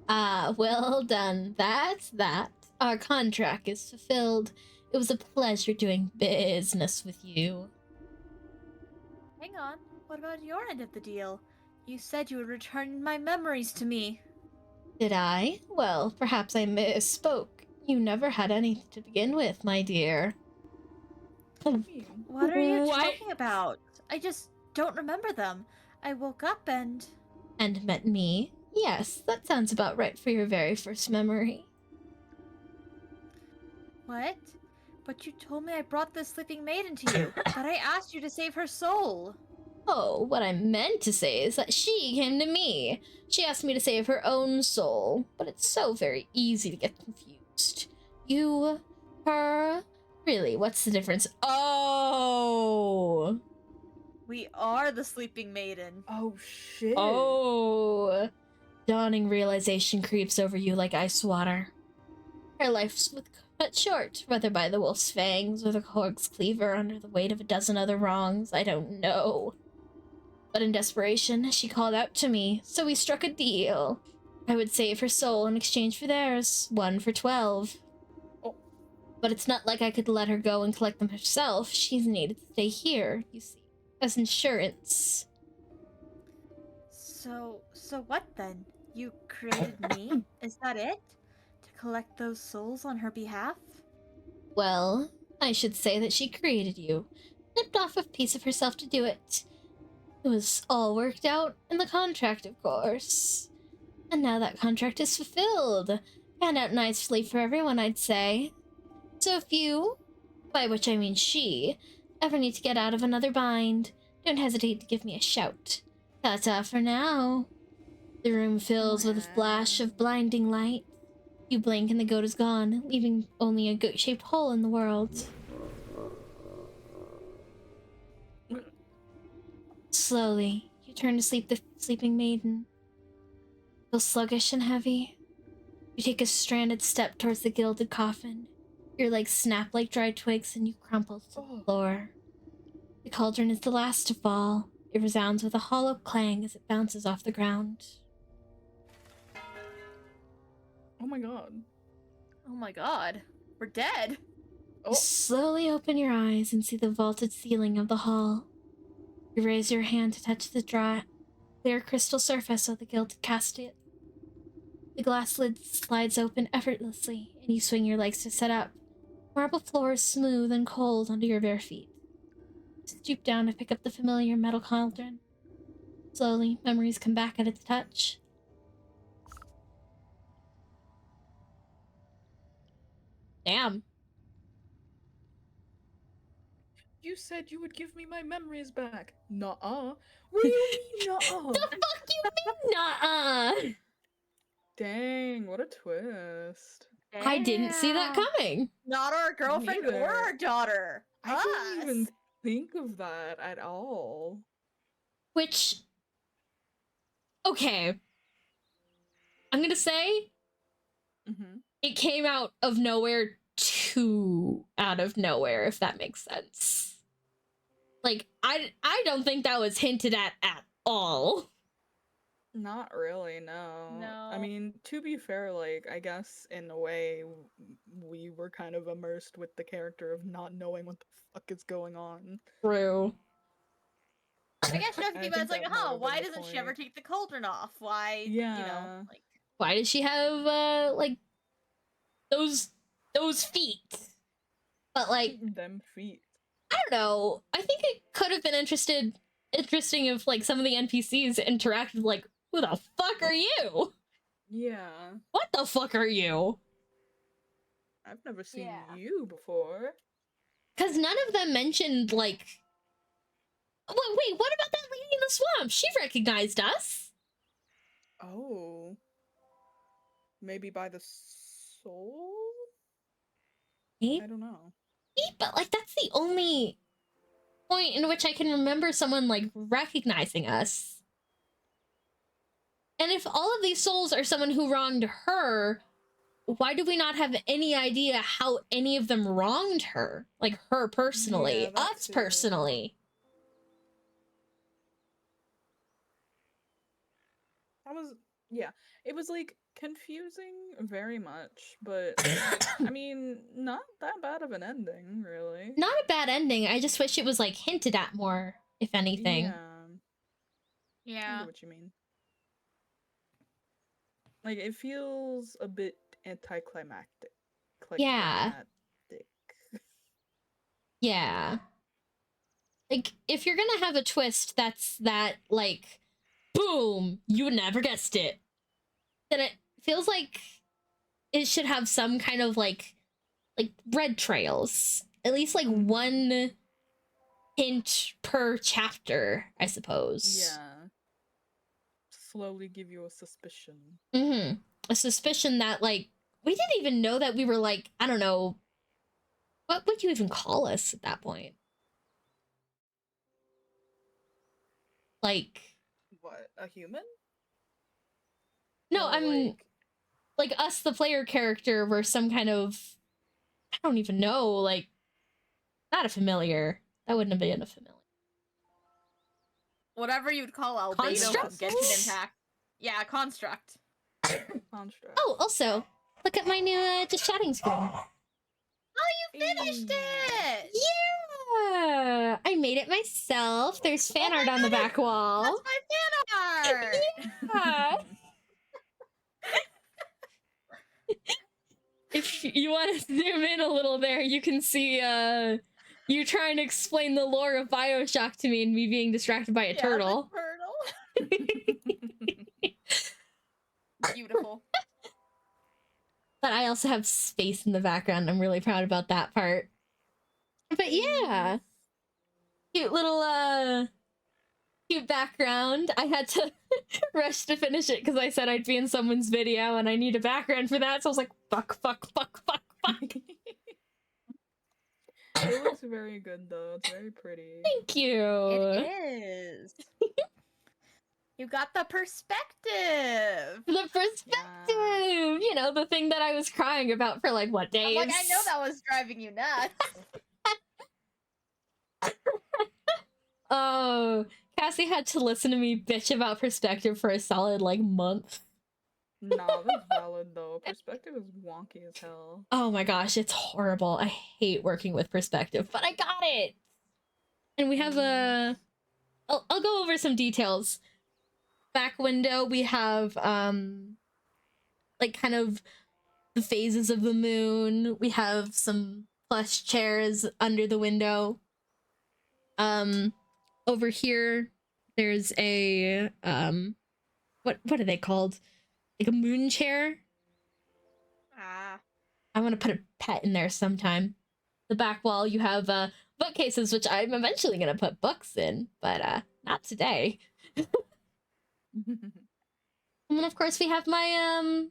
Ah, well done. That's that. Our contract is fulfilled. It was a pleasure doing business with you. Hang on, what about your end of the deal? You said you would return my memories to me. Did I? Well, perhaps I misspoke. You never had anything to begin with, my dear. What are you What? talking about? I just don't remember them. I woke up and... And met me? Yes, that sounds about right for your very first memory. What? But you told me I brought this sleeping maiden to you, but I asked you to save her soul. Oh, what I meant to say is that she came to me. She asked me to save her own soul, but it's so very easy to get confused. You, her, really, what's the difference? Oh! We are the sleeping maiden. Oh shit. Oh! Dawning realization creeps over you like ice water. Her life was cut short, whether by the wolf's fangs or the hog's cleaver under the weight of a dozen other wrongs, I don't know. But in desperation, she called out to me, so we struck a deal. I would save her soul in exchange for theirs, 1 for 12. Oh. But it's not like I could let her go and collect them herself. She's needed to stay here, you see, as insurance. So what then? You created me? Is that it? To collect those souls on her behalf? Well, I should say that she created you. Nipped off a piece of herself to do it. It was all worked out in the contract, of course. And now that contract is fulfilled. Panned out nicely for everyone, I'd say. So if you, by which I mean she, ever need to get out of another bind, don't hesitate to give me a shout. Ta-ta for now. The room fills with a flash of blinding light. You blink and the goat is gone, leaving only a goat-shaped hole in the world. Slowly, you turn to sleep the sleeping maiden. Feel sluggish and heavy. You take a stranded step towards the gilded coffin. Your legs snap like dry twigs and you crumple to the floor. The cauldron is the last to fall. It resounds with a hollow clang as it bounces off the ground. Oh my god. Oh my god. We're dead. Oh. You slowly open your eyes and see the vaulted ceiling of the hall. You raise your hand to touch the dry, clear crystal surface of the gilded casket. The glass lid slides open effortlessly, and you swing your legs to sit up. Marble floor is smooth and cold under your bare feet. Stoop down to pick up the familiar metal cauldron. Slowly, memories come back at its touch. Damn. You said you would give me my memories back. Nuh-uh. What do you mean, nuh-uh? The fuck you mean, nuh-uh? Dang, what a twist. I didn't see that Damn. coming. Not our girlfriend neither. or our daughter. I didn't even Us. think of that at all. Which, okay. I'm gonna say Mm-hmm. it came out of nowhere, too out of nowhere, if that makes sense. Like, I don't think that was hinted at all. Not really, no. I No. mean, to be fair, like, I guess in a way, we were kind of immersed with the character of not knowing what the fuck is going on. True. I guess you have to I think about it, it's think like, that might huh, have been why the doesn't she ever point. take the cauldron off? Why, Yeah. like, Why does she have, like, those feet? But, like, Them feet. I don't know. I think it could have been interesting if, like, some of the NPCs interacted like, who the fuck are you? Yeah. What the fuck are you? I've never seen Yeah. you before. Because none of them mentioned, like... Wait, what about that lady in the swamp? She recognized us. Oh. Maybe by the soul? Maybe, I don't know. but, like, that's the only point in which I can remember someone, like, recognizing us. And if all of these souls are someone who wronged her, why do we not have any idea how any of them wronged her? Like, her personally, Yeah, that us too. personally. That was, yeah, it was like confusing very much, but I mean, not that bad of an ending, really. Not a bad ending. I just wish it was, like, hinted at more, if anything. Yeah, I yeah. get what you mean. Like, it feels a bit anticlimactic. Yeah. Climactic. Yeah. Like, if you're gonna have a twist that's that, like, boom, you never guessed it, then it feels like it should have some kind of, like red trails. At least, like, one hint per chapter, I suppose. Yeah. Slowly give you a suspicion. Mm-hmm. A suspicion that, like, we didn't even know that we were, like, I don't know, what would you even call us at that point? Like, What, a human? no, Or, I'm like us, the player character, were some kind of, I don't even know, like, not a familiar. That wouldn't have been a familiar. Whatever you'd call Albedo from Construct? Genshin Impact. Yeah, construct. construct. Oh, also, look at my new just chatting screen. Oh, you finished it! Yeah, I made it myself. There's fan art on the back wall. That's my fan art! Yeah. If you want to zoom in a little there, you can see you trying to explain the lore of BioShock to me and me being distracted by a Yeah, turtle. the turtle. Beautiful. But I also have space in the background. I'm really proud about that part. But yeah. Cute little cute background. I had to rush to finish it because I said I'd be in someone's video and I need a background for that. So I was like, fuck. It looks very good though. It's very pretty. Thank you. It is. You got the perspective. The perspective, you know, the thing that I was crying about for like what days? I'm like, I know that was driving you nuts. Oh, Cassie had to listen to me bitch about perspective for a solid like month. Nah, that's valid though. Perspective is wonky as hell. Oh my gosh, it's horrible. I hate working with perspective, but I got it. And we have a. I'll go over some details. Back window, we have like kind of the phases of the moon. We have some plush chairs under the window. Over here, there's a what are they called? Like a moon chair. Ah. I want to put a pet in there sometime. The back wall, you have bookcases, which I'm eventually gonna put books in, but not today. And then of course we have my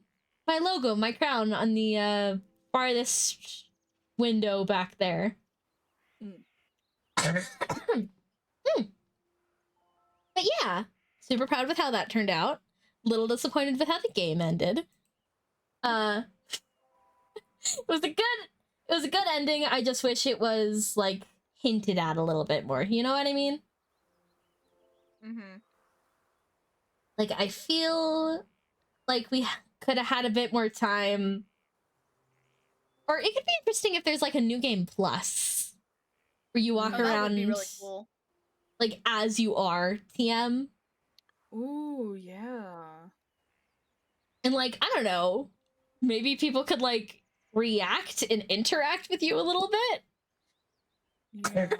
my logo, my crown on the farthest window back there. But yeah, super proud with how that turned out. Little disappointed with how the game ended. It was a good ending. I just wish it was like hinted at a little bit more. You know what I mean? Mm-hmm. Like I feel like we could have had a bit more time. Or it could be interesting if there's like a new game plus where you walk Oh, that would around be really cool. like as you are TM. Ooh, yeah. And like, I don't know, maybe people could like react and interact with you a little bit. Yeah.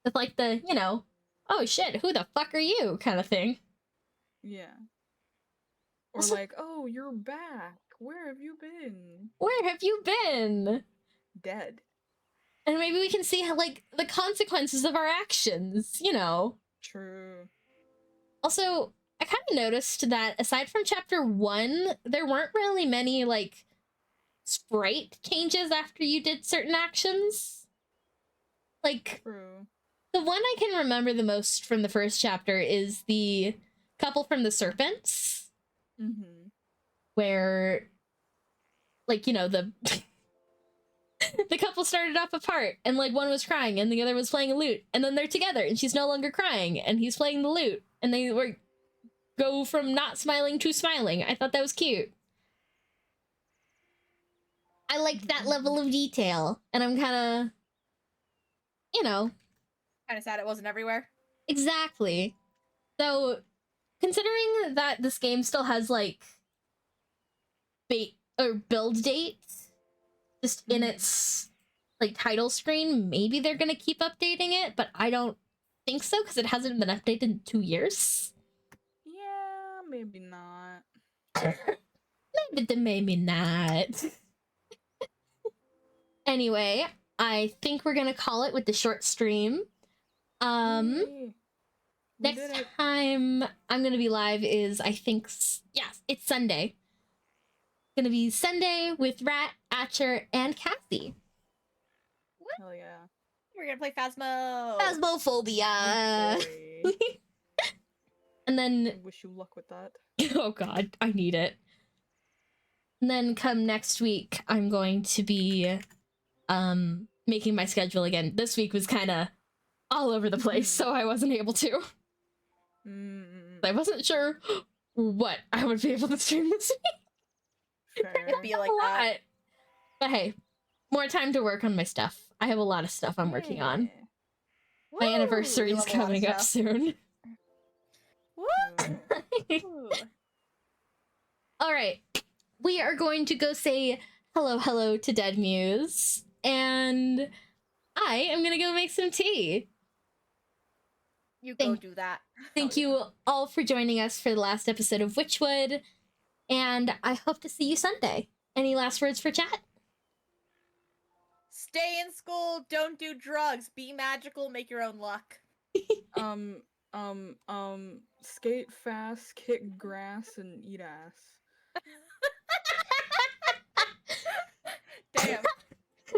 With like the, you know, oh shit, who the fuck are you kind of thing. Yeah. Or Also- like, oh, you're back. Where have you been? Where have you been? Dead. And maybe we can see how, like, the consequences of our actions, you know. True. Also, I kind of noticed that aside from chapter 1, there weren't really many, like, sprite changes after you did certain actions. Like, True. the one I can remember the most from the first chapter is the couple from the Serpents, Mm-hmm. where, like, you know, the the couple started off apart, and like one was crying and the other was playing a lute, and then they're together and she's no longer crying and he's playing the lute, and they were go from not smiling to smiling. I thought that was cute. I liked that level of detail, and I'm kind of, you know, Kind of sad it wasn't everywhere. exactly. So, considering that this game still has like bait or build dates just in Mhm. its like title screen, maybe they're gonna keep updating it, but I don't think so because it hasn't been updated in 2 years. Yeah, maybe not. Maybe not. Anyway, I think we're gonna call it with the short stream. Yay. We Next did it. time I'm gonna be live is, I think, yes, it's Sunday. Gonna be Sunday with Rat, Atcher, and Cassie. Hell yeah. We're gonna play Phasmo. Phasmophobia. Boy. And I then, wish you luck with that. oh god, I need it. And then come next week, I'm going to be making my schedule again. This week was kind of all over the place, so I wasn't able to. Mm, I wasn't sure what I would be able to stream this week. fair. It'd be like a that. lot. But hey, more time to work on my stuff. I have a lot of stuff I'm working on. Yeah. My Woo! anniversary We is love a lot of coming up stuff. soon. Woo! All right. We are going to go say hello to Dead Muse, and I am going to go make some tea. You go Thank- do that. Thank you all for joining us for the last episode of Witchwood, and I hope to see you Sunday. Any last words for chat? Stay in school. Don't do drugs. Be magical. Make your own luck. Skate fast, kick grass, and eat ass. Damn.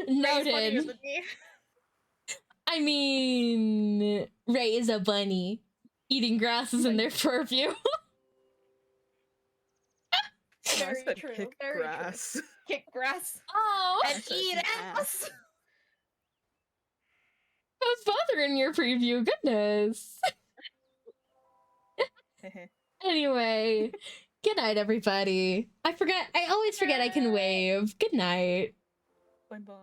Ray's funnier Noted. than me. I mean, Ray is a bunny. Eating grass is in their purview. I Very said true. kick Very grass. true. Kick grass Oh, and said eat eat ass. I was bothering your preview. Goodness. Anyway, good night, everybody. I always forget I can wave. Good night. Bye bye.